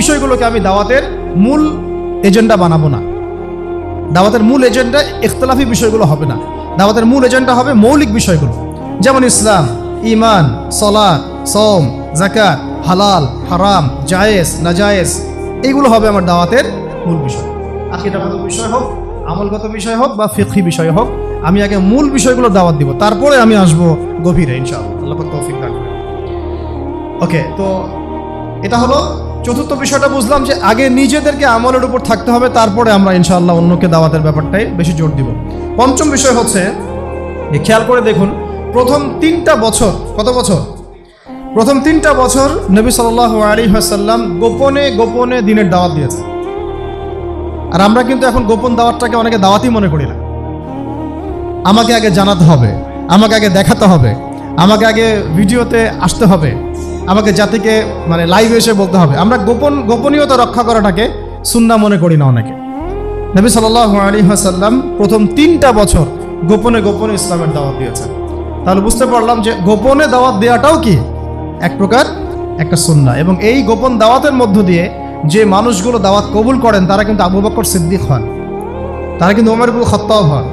বিষয়গুলোকে আমি দাওয়াতের মূল এজেন্ডা বানাবো না। দাওয়াতের মূল এজেন্ডা ইখতিলাফি বিষয়গুলো হবে না। দাওয়াতের মূল এজেন্ডা হবে মৌলিক বিষয়গুলো, যেমন ইসলাম, ঈমান, সালাত, সওম, যাকাত, হালাল, হারাম, জায়েজ, নাজায়েজ, এইগুলো হবে আমার দাওয়াতের মূল বিষয়। আকীদাগত বিষয় হোক, আমলগত বিষয় হোক, বা ফিকহি বিষয় হোক, আমি আগে মূল বিষয়গুলো দাওয়াত দিব, তারপরে আমি আসবো গভীরে ইনশাআল্লাহ। আল্লাহ পাক তৌফিক দান করেন। ওকে, তো এটা হলো চতুর্থ বিষয়টা। বুঝলাম যে আগে নিজেদেরকে আমলের উপর থাকতে হবে, তারপরে আমরা ইনশাআল্লাহ অন্যকে দাওয়াতের ব্যাপারটাই বেশি জোর দিব। পঞ্চম বিষয় হচ্ছে, খেয়াল করে দেখুন, প্রথম 3টা বছর, কত বছর? প্রথম 3টা বছর নবী সাল্লাল্লাহু আলাইহি ওয়াসাল্লাম গোপনে গোপনে দিনের দাওয়াত দিয়েছে। আর আমরা কিন্তু এখন গোপন দাওয়াতটাকে অনেকে দাওয়াতই মনে করি না। আমাকে আগে জানাতে হবে, আমাকে আগে দেখাতে হবে, আমাকে আগে ভিডিওতে আসতে হবে, আমাকে জাতিকে মানে লাইভে এসে বলতে হবে। আমরা গোপনীয়তা রক্ষা করাটাকে সুন্নাহ মনে করি না অনেকে। নবী সাল্লাল্লাহু আলাইহি ওয়াসাল্লাম প্রথম 3টা বছর গোপনে গোপনে ইসলামের দাওয়াত দিয়েছেন। তাহলে বুঝতে পারলাম যে গোপনে দাওয়াত দেওয়াটাও কি এক প্রকার একটা সুন্নাহ। এবং এই গোপন দাওয়াতের মধ্য দিয়ে যে মানুষগুলো দাওয়াত কবুল করেন, তারা কিন্তু আবু বকর সিদ্দিক হন, তারা কিন্তু ওমর ইবনে খাত্তাব হন,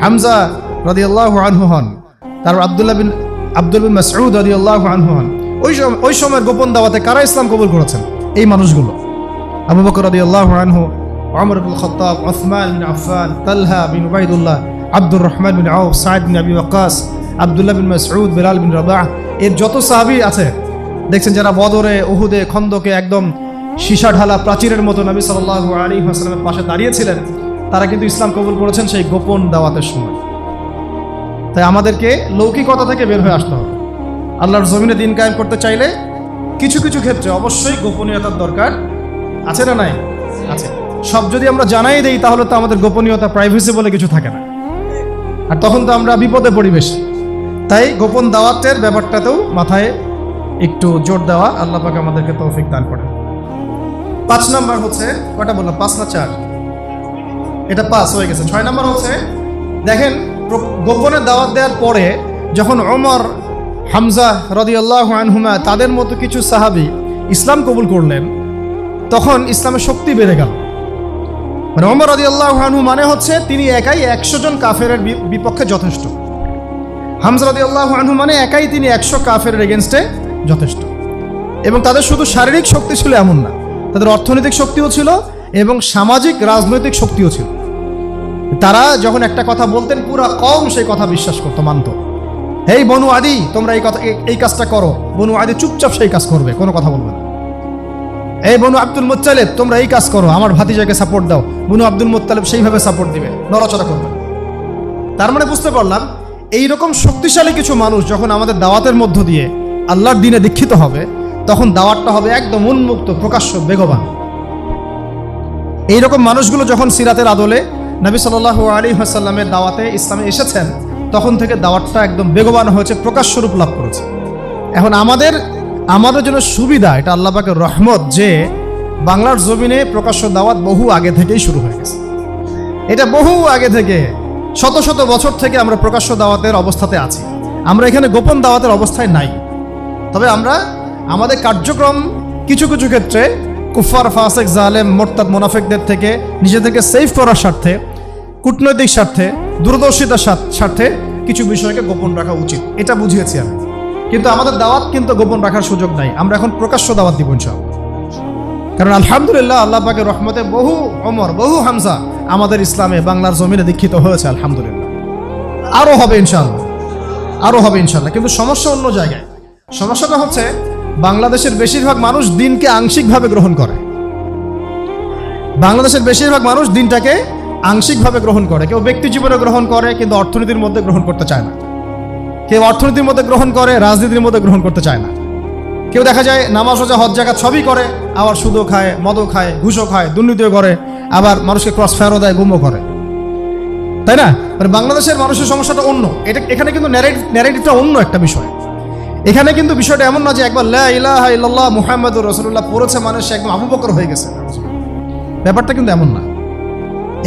হামজা রাদিয়াল্লাহু আনহু হন, তারপর আব্দুল বিন মাসউদ রাদিয়াল্লাহু আনহু হন। ওই সময়ের গোপন দাওয়াতে কারা ইসলাম কবুল করেছেন? এই মানুষগুলো, আবু বকর রাদিয়াল্লাহু আনহু, ওমর ইবনে খাত্তাব, উসমান বিন আফফান, তালহা বিন উবাইদুল্লাহ, আব্দুর রহমান বিন আউফ, সাঈদ বিন আবি ওয়াক্কাস, আব্দুল্লাহ বিন মাসউদ, বেলাল বিন রাবাহ, এর যত সাহাবী আছে দেখছেন, যারা বদরে, উহুদে, খন্দকে একদম সীসা ঢালা প্রাচীরের মতো নবী সাল্লাল্লাহু আলাইহি ওয়াসাল্লামের পাশে দাঁড়িয়েছিলেন, তারা কিন্তু ইসলাম কবুল করেছেন সেই গোপন দাওয়াতের সময়। তাই আমাদেরকে লৌকিকতা থেকে বের হয়ে আসতে হবে। আল্লাহর জমিনে দিন কায়েম করতে চাইলে কিছু কিছু ক্ষেত্রে অবশ্যই গোপনীয়তার দরকার আছে, না নাই? আছে। সব যদি আমরা জানাই দেই, তাহলে তো আমাদের গোপনীয়তা, প্রাইভেসি বলে কিছু থাকে না, আর তখন তো আমরা বিপদে পরিবেশ। তাই গোপন দাওয়াতের ব্যাপারটাতেও মাথায় একটু জোর দেওয়া। আল্লাহ পাক আমাদেরকে তৌফিক দান করেন। 5 নম্বর হচ্ছে, কয়টা বললাম? 5 না 4? এটা 5 হয়ে গেছে। 6 নম্বর হচ্ছে, দেখেন, গোপনে দাওয়াত দেওয়ার পরে যখন ওমর, হামজা রাদিয়াল্লাহু আনহুমা, তাদের মতো কিছু সাহাবী ইসলাম কবুল করলেন, তখন ইসলামের শক্তি বেড়ে গেল। মানে ওমর রাদিয়াল্লাহু আনহু মানে হচ্ছে তিনি একাই 100 জন কাফেরের বিপক্ষে যথেষ্ট। হামজা রাদিয়াল্লাহু আনহু মানে একাই তিনি 100 কাফেরের এগেনস্টে যথেষ্ট। এবং তাদের শুধু শারীরিক শক্তি ছিল এমন না, তাদের অর্থনৈতিক শক্তিও ছিল এবং সামাজিক রাজনৈতিক শক্তিও ছিল। তারা যখন একটা কথা বলতেন, পুরা কওম সেই কথা বিশ্বাস করতো, মানত। এই বনু আদি, তোমরা এই কাজটা করো, বনু আদি চুপচাপ সেই কাজ করবে, কোনো কথা বলবে না। এই বনু আব্দুল মুত্তালিব, তোমরা এই কাজ করো, আমার ভাতিজাকে সাপোর্ট দাও, বনু আব্দুল মুত্তালিব সেইভাবে সাপোর্ট দিবে, নড়াচড়া করবে। তার মানে বুঝতে পারলাম, এইরকম শক্তিশালী কিছু মানুষ যখন আমাদের দাওয়াতের মধ্য দিয়ে আল্লাহর দ্বীনে দীক্ষিত হবে, তখন দাওয়াতটা হবে একদম উন্মুক্ত, প্রকাশ্য, বেগবান। এইরকম মানুষগুলো যখন সিরাতের আদলে নবী সাল্লাল্লাহু আলাইহি ওয়াসাল্লামের দাওয়াতে ইসলামে এসেছেন, তখন থেকে দাওয়াতটা একদম বেগবান হয়েছে, প্রকাশ্য রূপ লাভ করেছে। এখন আমাদের জন্য সুবিধা, এটা আল্লাহ পাকের রহমত যে বাংলার জমিনে প্রকাশ্য দাওয়াত বহু আগে থেকেই শুরু হয়ে গেছে। এটা বহু আগে থেকে, শত শত বছর থেকে আমরা প্রকাশ্য দাওয়াতের অবস্থাতে আছি। আমরা এখানে গোপন দাওয়াতের অবস্থায় নাই। তবে আমরা আমাদের কার্যক্রম কিছু কিছু ক্ষেত্রে কুফার, ফাসেক, জালেম, মোরতাদ, মুনাফিকদের থেকে নিজেদেরকে সেভ করার স্বার্থে, কূটনৈতিক স্বার্থে, দূরদর্শিতার স্বার্থে কিছু বিষয়কে গোপন রাখা উচিত, এটা বুঝিয়েছি আমি। কিন্তু আমাদের দাওয়াত কিন্তু গোপন রাখার সুযোগ নাই। আমরা এখন প্রকাশ্য দাওয়াত দিব ইনশাআল্লাহ। কারণ আলহামদুলিল্লাহ আল্লাহ পাকের রহমতে বহু ওমর, বহু হামজা আমাদের ইসলামে বাংলার জমিনে দীক্ষিত হয়েছে আলহামদুলিল্লাহ। আরও হবে ইনশাআল্লাহ, আরও হবে ইনশাআল্লাহ। কিন্তু সমস্যা অন্য জায়গায়। সমস্যাটা হচ্ছে বাংলাদেশের বেশিরভাগ মানুষ দিনকে আংশিকভাবে গ্রহণ করে। বাংলাদেশের বেশিরভাগ মানুষ দিনটাকে আংশিকভাবে গ্রহণ করে। কেউ ব্যক্তি জীবনে গ্রহণ করে কিন্তু অর্থনীতির মধ্যে গ্রহণ করতে চায় না। কেউ অর্থনীতির মধ্যে গ্রহণ করে, রাজনীতির মধ্যে গ্রহণ করতে চায় না। কেউ দেখা যায় নামাজ, রোজা, হজ, জাকাত সবই করে, আবার সুদও খায়, মদও খায়, ঘুষও খায়, দুর্নীতিও করে, আবার মানুষকে ক্রস ফায়ারও দেয়, গুমও করে, তাই না? মানে বাংলাদেশের মানুষের সমস্যাটা অন্য। এখানে কিন্তু ন্যারেটিভটা অন্য একটা বিষয়। এখানে কিন্তু বিষয়টা এমন না যে একবার লা ইলাহা ইল্লাল্লাহ মুহাম্মাদুর রাসূলুল্লাহ পড়েছে মানে সে একদম আবু বকর হয়ে গেছে। ব্যাপারটা কিন্তু এমন না।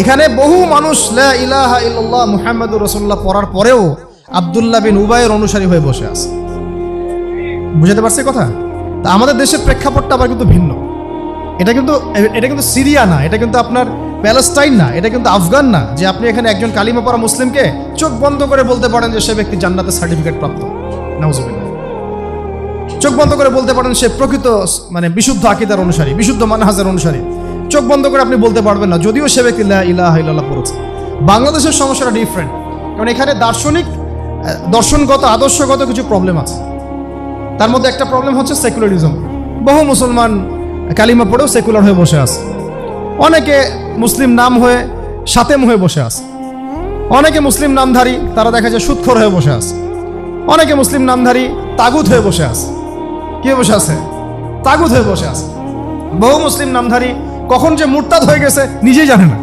এখানে বহু মানুষ লা ইলাহা ইল্লাল্লাহ মুহাম্মাদুর রাসূলুল্লাহ পড়ার পরেও আব্দুল্লাহ বিন উবাইয়ের অনুসারী হয়ে বসে আছে। বুঝতে পারছি কথা? তা আমাদের দেশের প্রেক্ষাপটটা আবার কিন্তু ভিন্ন। এটা কিন্তু সিরিয়া না, এটা কিন্তু আপনার প্যালেস্টাইন না, এটা কিন্তু আফগান না যে আপনি এখানে একজন কালিমা পড়া মুসলিমকে চোখ বন্ধ করে বলতে পারেন যে সে ব্যক্তি জান্নাতের সার্টিফিকেট প্রাপ্ত। নাউজুবিল্লাহ। চোখ বন্ধ করে বলতে পারেন সে প্রকৃত মানে বিশুদ্ধ আকীদার অনুসারী, বিশুদ্ধ মানহাজের অনুসারী। চোখ বন্ধ করে আপনি বলতে পারবেন না, যদিও সে ব্যক্তি লা ইলাহা ইল্লাল্লাহ পড়েছে। বাংলাদেশের সমস্যাটা ডিফারেন্ট, কারণ এখানে দর্শনগত, আদর্শগত কিছু প্রবলেম আছে। তার মধ্যে একটা প্রবলেম হচ্ছে সেকুলারিজম। বহু মুসলমান কালিমা পড়েও সেকুলার হয়ে বসে আছে। অনেকে মুসলিম নাম হয়ে সাতেম হয়ে বসে আছে। অনেকে মুসলিম নামধারী, তারা দেখা যায় সুদখোর হয়ে বসে আছে। অনেকে মুসলিম নামধারী তাগুত হয়ে বসে আছে। কে বসে আছে? তাগুত হয়ে বসে আছে। বহু মুসলিম নামধারী কখন যে মুরতাদ হয়ে গেছে নিজেই জানে না।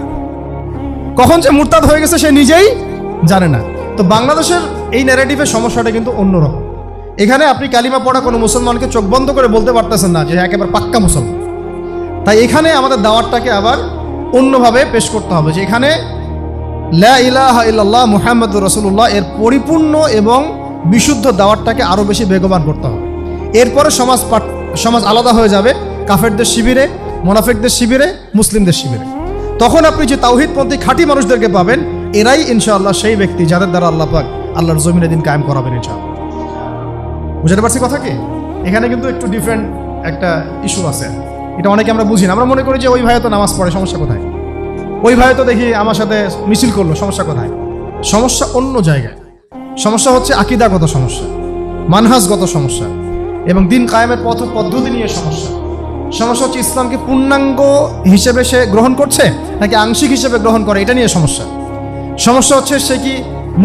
কখন যে মুরতাদ হয়ে গেছে সে নিজেই জানে না। তো বাংলাদেশের এই ন্যারেটিভের সমস্যাটা কিন্তু অন্যরকম। এখানে আপনি কালিমা পড়া কোনো মুসলমানকে চোখ বন্ধ করে বলতে পারতেছেন না যে একেবারে পাক্কা মুসলমান। তাই এখানে আমাদের দাওয়াতটাকে আবার অন্যভাবে পেশ করতে হবে, যে এখানে লা ইলাহা ইল্লাল্লাহ মুহাম্মাদুর রাসূলুল্লাহ এর পরিপূর্ণ এবং বিশুদ্ধ দাওয়াতটাকে আরও বেশি বেগবান করতে হবে। এরপরে সমাজ আলাদা হয়ে যাবে কাফেরদের শিবিরে, মুনাফিকদের শিবিরে, মুসলিমদের শিবিরে। তখন আপনি যে তাওহীদপন্থী খাঁটি মানুষদেরকে পাবেন, এরাই ইনশাআল্লাহ সেই ব্যক্তি যাদের দ্বারা আল্লাহ পাক আল্লাহর জমিনে দিন কায়েম করাবেন ইনশাআল্লাহ। বুঝতে পারছি কথা কি? এখানে কিন্তু একটু ডিফারেন্ট একটা ইস্যু আছে। এটা অনেকে আমরা বুঝি না। আমরা মনে করি যে ওই ভাই তো নামাজ পড়ে, সমস্যা কোথায়? ওই ভাই তো দেখি আমার সাথে মিছিল করলো, সমস্যা কোথায়? সমস্যা অন্য জায়গায়। সমস্যা হচ্ছে আকীদাগত সমস্যা, মানহাজগত সমস্যা এবং দিন কায়েমের পদ্ধতি নিয়ে সমস্যা। সমস্যা হচ্ছে ইসলামকে পূর্ণাঙ্গ হিসেবে সে গ্রহণ করছে নাকি আংশিক হিসেবে গ্রহণ করে, এটা নিয়ে সমস্যা। সমস্যা হচ্ছে সে কি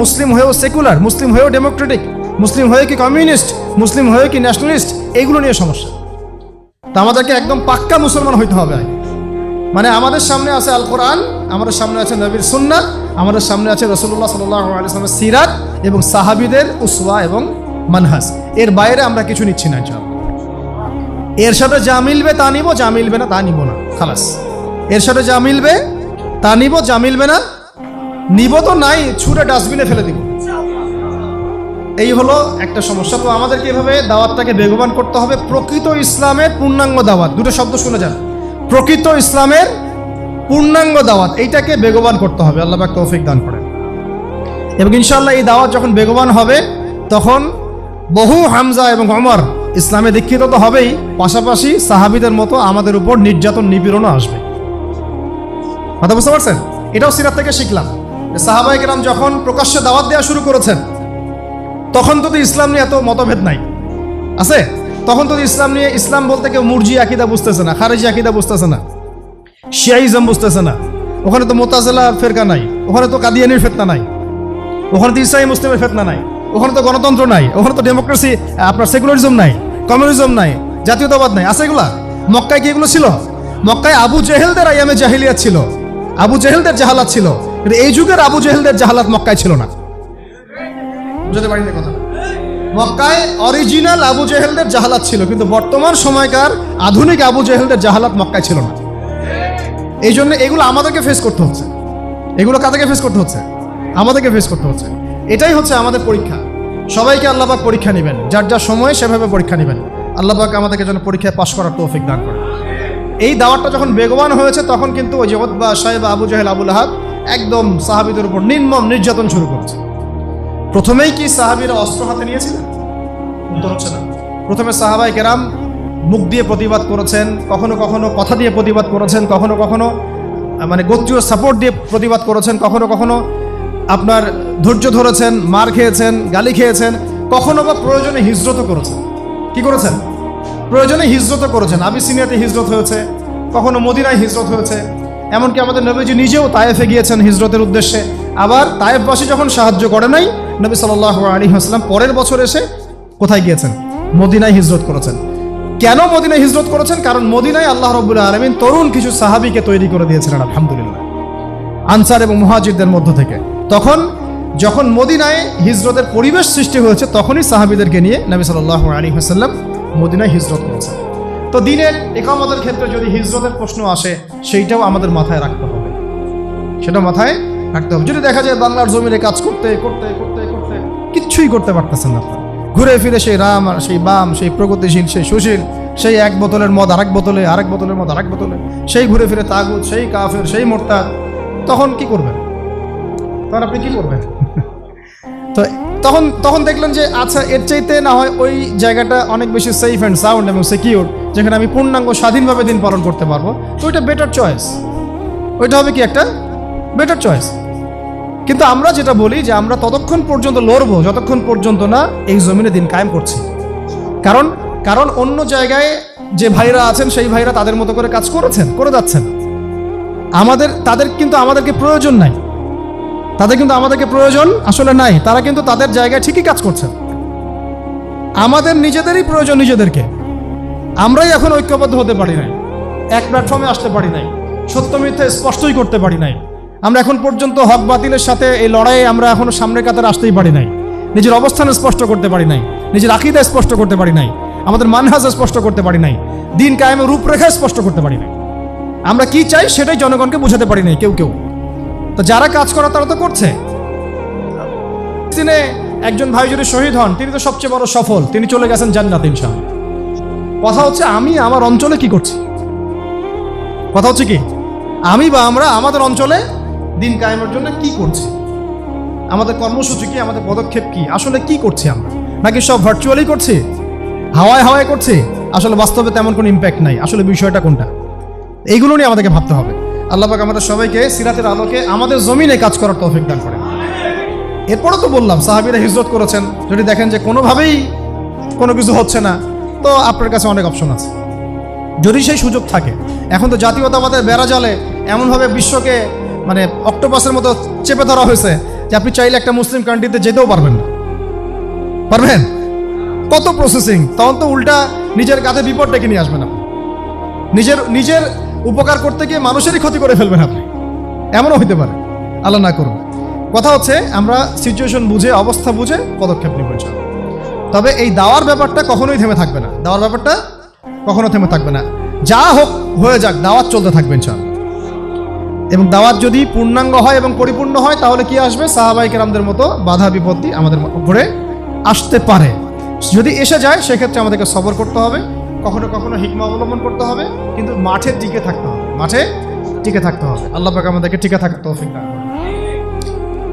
মুসলিম হয়েও সেকুলার, মুসলিম হয়েও ডেমোক্রেটিক, মুসলিম হয়ে কি কমিউনিস্ট, মুসলিম হয়ে কি ন্যাশনালিস্ট, এইগুলো নিয়ে সমস্যা। তা আমাদেরকে একদম পাক্কা মুসলমান হইতে হবে। মানে আমাদের সামনে আছে আল কোরআন, আমাদের সামনে আছে নবীর সুন্নাহ, আমাদের সামনে আছে রাসূলুল্লাহ সাল্লাল্লাহু আলাইহি ওয়াসাল্লামের সিরাত এবং সাহাবীদের উসওয়া এবং মানহাজ। এর বাইরে আমরা কিছু নিচ্ছি না ইনশাআল্লাহ। এর সাথে যা মিলবে তা নিব, যা মিলবে না তা নিব না, খালাস। এর সাথে যা মিলবে তা নিব, যা মিলবে না নিব তো নাই, ছুঁড়ে ডাস্টবিনে ফেলে দিব। এই হলো একটা সমস্যা। তো আমাদেরকে এভাবে দাওয়াতটাকে বেগবান করতে হবে। প্রকৃত ইসলামের পূর্ণাঙ্গ দাওয়াত, দুটো শব্দ শুনে যান, প্রকৃত ইসলামের পূর্ণাঙ্গ দাওয়াত, এইটাকে বেগবান করতে হবে। আল্লাহ পাক তৌফিক দান করেন। এবং ইনশাআল্লাহ এই দাওয়াত যখন বেগবান হবে তখন বহু হামজা এবং ওমর ইসলামে দীক্ষিত তো হবেই, পাশাপাশি সাহাবীদের মতো আমাদের উপর নির্যাতন নিপীড়নও আসবে। কথা বুঝতে পারছেন? এটাও সিরাত থেকে শিখলাম। সাহাবায়ে কেরাম যখন প্রকাশ্যে দাওয়াত দেওয়া শুরু করেছেন তখন তো ইসলাম নিয়ে এত মতভেদ নাই, আছে? তখন তো ইসলাম বলতে কেউ মুরজি আকীদা বুঝতেছে না, খারেজি আকীদা বুঝতেছে না, শিয়াইজম বুঝতেছে না। ওখানে তো মুতাজিলা ফেরকা নাই, ওখানে তো কাদিয়ানির ফিতনা নাই, ওখানে তো ইসলামী মুসলিমের ফিতনা নাই, ওখানে তো গণতন্ত্র নাই, ওখানে তো ডেমোক্রেসি, আপনার সেকুলারিজম নাই, কমিউনিজম নাই, জাতীয়তাবাদ নাই, আছে এগুলা? মক্কায় কি এগুলো ছিল? মক্কায় আবু জেহেলদের আইয়ামে জাহিলিয়াত ছিল, আবু জেহেলদের জাহালাত ছিল, কিন্তু এই যুগের আবু জেহেলদের জাহালাত মক্কায় ছিল না। বুঝতে পারিনি কথা। মক্কায় অরিজিনাল আবু জেহেলদের জাহালাত ছিল, কিন্তু বর্তমান সময়কার আধুনিক আবু জেহেলদের জাহালাত মক্কায় ছিল না। এই জন্য এগুলো আমাদেরকে ফেস করতে হচ্ছে। এগুলো কাদেরকে ফেস করতে হচ্ছে? আমাদেরকে ফেস করতে হচ্ছে। এটাই হচ্ছে আমাদের পরীক্ষা। সবাইকে আল্লাহ পাক পরীক্ষা নেবেন, যার যার সময় সেভাবে পরীক্ষা নেবেন। আল্লাহ পাক আমাদেরকে যেন পরীক্ষায় পাশ করার তৌফিক দান করে। এই দাওয়াতটা যখন বেগবান হয়েছে তখন কিন্তু ওই জগৎবা সাহেব আবু জাহেল আবু লাহাব একদম সাহাবীদের উপর নির্মম নির্যাতন শুরু করেছে। প্রথমেই কি সাহাবীরা অস্ত্র হাতে নিয়েছিলেন? উত্তর হচ্ছে না। প্রথমে সাহাবায়ে কেরাম মুখ দিয়ে প্রতিবাদ করেছেন, কখনো কখনো কথা দিয়ে প্রতিবাদ করেছেন, কখনো কখনো মানে গোত্রীয় সাপোর্ট দিয়ে প্রতিবাদ করেছেন, কখনো কখনো আপনার ধৈর্য ধরেছেন, মার খেয়েছেন, গালি খেয়েছেন, কখনো বা প্রয়োজনে হিজরতও করেছেন। কি করেছেন? প্রয়োজনে হিজরতও করেছেন। আবিসিনিয়াতে হিজরত হয়েছে, কখনো মদিনায় হিজরত হয়েছে, এমনকি আমাদের নবীজি নিজেও তায়েফে গিয়েছেন হিজরতের উদ্দেশ্যে। আবার তায়েফবাসী যখন সাহায্য করে নাই, নবী সাল্লাল্লাহু আলাইহি ওয়াসাল্লাম পরের বছর এসে কোথায় গিয়েছেন? মদিনায় হিজরত করেছেন। কেন মদিনায় হিজরত করেছেন? কারণ মদিনায় আল্লাহ রাব্বুল আলামিন তরুণ কিছু সাহাবীকে তৈরি করে দিয়েছিলেন আলহামদুলিল্লাহ, আনসার এবং মুহাজিরদের মধ্য থেকে। তখন যখন মদিনায় হিজরতের পরিবেশ সৃষ্টি হয়েছে, তখনই সাহাবীদেরকে নিয়ে নবী সাল্লাল্লাহু আলাইহি ওয়াসাল্লাম মদিনায় হিজরত করেছেন। তো দিনের ইকামতের ক্ষেত্রে যদি হিজরতের প্রশ্ন আসে, সেইটাও আমাদের মাথায় রাখতে হবে, সেটা মাথায় রাখতে হবে। যদি দেখা যায় বাংলার জমিনে কাজ করতে করতে করতে করতে কিচ্ছুই করতে পারতেছেন না, ঘুরে ফিরে সেই রাম আর সেই বাম, সেই প্রগতিশীল, সেই সুশীল, সেই এক বোতলের মদ আরেক বোতলে, আরেক বোতলের মদ আরেক বোতলে, সেই ঘুরে ফিরে তাগুত, সেই কাফের, সেই মোরতাদ, তখন কি করবেন? তখন আপনি কি করবেন? তো তখন দেখলেন যে আচ্ছা, এর চাইতে না হয় ওই জায়গাটা অনেক বেশি সেফ অ্যান্ড সাউন্ড এবং সিকিউর, যেখানে আমি পূর্ণাঙ্গ স্বাধীনভাবে দিন পালন করতে পারবো, তো ওইটা বেটার চয়েস। ওইটা হবে কি একটা বেটার চয়েস। কিন্তু আমরা যেটা বলি যে আমরা ততক্ষণ পর্যন্ত লড়বো যতক্ষণ পর্যন্ত না এই জমিনে দিন কায়েম করছি। কারণ অন্য জায়গায় যে ভাইরা আছেন সেই ভাইরা তাদের মতো করে কাজ করে যাচ্ছেন। তাদের কিন্তু আমাদেরকে প্রয়োজন নাই, তাদের কিন্তু আমাদেরকে প্রয়োজন আসলে নাই। তারা কিন্তু তাদের জায়গায় ঠিকই কাজ করছেন। আমাদের নিজেদেরই প্রয়োজন নিজেদেরকে। আমরাই এখন ঐক্যবদ্ধ হতে পারি নাই, এক প্ল্যাটফর্মে আসতে পারি নাই, সত্য মিথ্যা স্পষ্টই করতে পারি নাই। আমরা এখন পর্যন্ত হক বাতিলের সাথে এই লড়াইয়ে আমরা এখনো সামনের কাতারে আসতেই পারি নাই। নিজের অবস্থান স্পষ্ট করতে পারি নাই, নিজের আকীদা স্পষ্ট করতে পারি নাই, আমাদের মানহাজ স্পষ্ট করতে পারি নাই, দিন কায়েমের রূপরেখা স্পষ্ট করতে পারি নাই। আমরা কি চাই সেটাই জনগণকে বোঝাতে পারি নাই কেউ। তো যারা কাজ করা তারা তো করছে। দিনে একজন ভাই যদি শহীদ হন, তিনি তো সবচেয়ে বড় সফল, তিনি চলে গেছেন জান্নাত ইনশাআল্লাহ। কথা হচ্ছে আমি আমার অঞ্চলে কি করছি, কথা হচ্ছে কি আমি বা আমরা আমাদের অঞ্চলে দিন কায়েমের জন্য কি করছি, আমাদের কর্মসূচি কি, আমাদের পদক্ষেপ কি, আসলে কি করছি আমরা, নাকি সব ভার্চুয়ালি করছি, হাওয়ায় হাওয়ায় করছি, আসলে বাস্তবে তেমন কোনো ইম্প্যাক্ট নাই। আসলে বিষয়টা কোনটা, এইগুলো নিয়ে আমাদেরকে ভাবতে হবে। আল্লাহ পাক আমাদের সবাইকে সিরাতের আলোকে আমাদের জমিনে কাজ করার তৌফিক দান করেন। এরপরও তো বললাম সাহাবীরা হিজরত করেছেন। যদি দেখেন যে কোনোভাবেই কোনো কিছু হচ্ছে না, তো আপনার কাছে অনেক অপশন আছে, যদি সেই সুযোগ থাকে। এখন তো জাতীয়তাবাদের বেড়াজালে এমনভাবে বিশ্বকে মানে অক্টোপাসের মতো চেপে ধরা হয়েছে যে আপনি চাইলে একটা মুসলিম কান্ট্রিতে যেতেও পারবেন না। পারবেন? কত প্রসেসিং, তখন তো উল্টা নিজের কাঁধে বিপদ ডেকে নিয়ে আসবেন আপনি। নিজের উপকার করতে গিয়ে মানুষেরই ক্ষতি করে ফেলবেন আপনি, এমনও হইতে পারে। আল্লাহ না করুন। কথা হচ্ছে আমরা সিচুয়েশন বুঝে, অবস্থা বুঝে পদক্ষেপ নেব ইনশাআল্লাহ। তবে এই দাওয়ার ব্যাপারটা কখনোই থেমে থাকবে না, দাওয়ার ব্যাপারটা কখনো থেমে থাকবে না। যা হোক হয়ে যাক, দাওয়াত চলতে থাকবে ইনশাআল্লাহ। এবং দাওয়াত যদি পূর্ণাঙ্গ হয় এবং পরিপূর্ণ হয়, তাহলে কি আসবে? সাহাবায়ে কেরামদের মতো বাধা বিপত্তি আমাদের উপরে আসতে পারে। যদি এসে যায় সেক্ষেত্রে আমাদেরকে সবর করতে হবে, কখনো কখনো হিকমা অবলম্বন করতে হবে, কিন্তু মাঠে টিকে থাকতে হবে, মাঠে টিকে থাকতে হবে। আল্লাহ পাক আমাদেরকে টিকে থাকার তৌফিক দান করুন।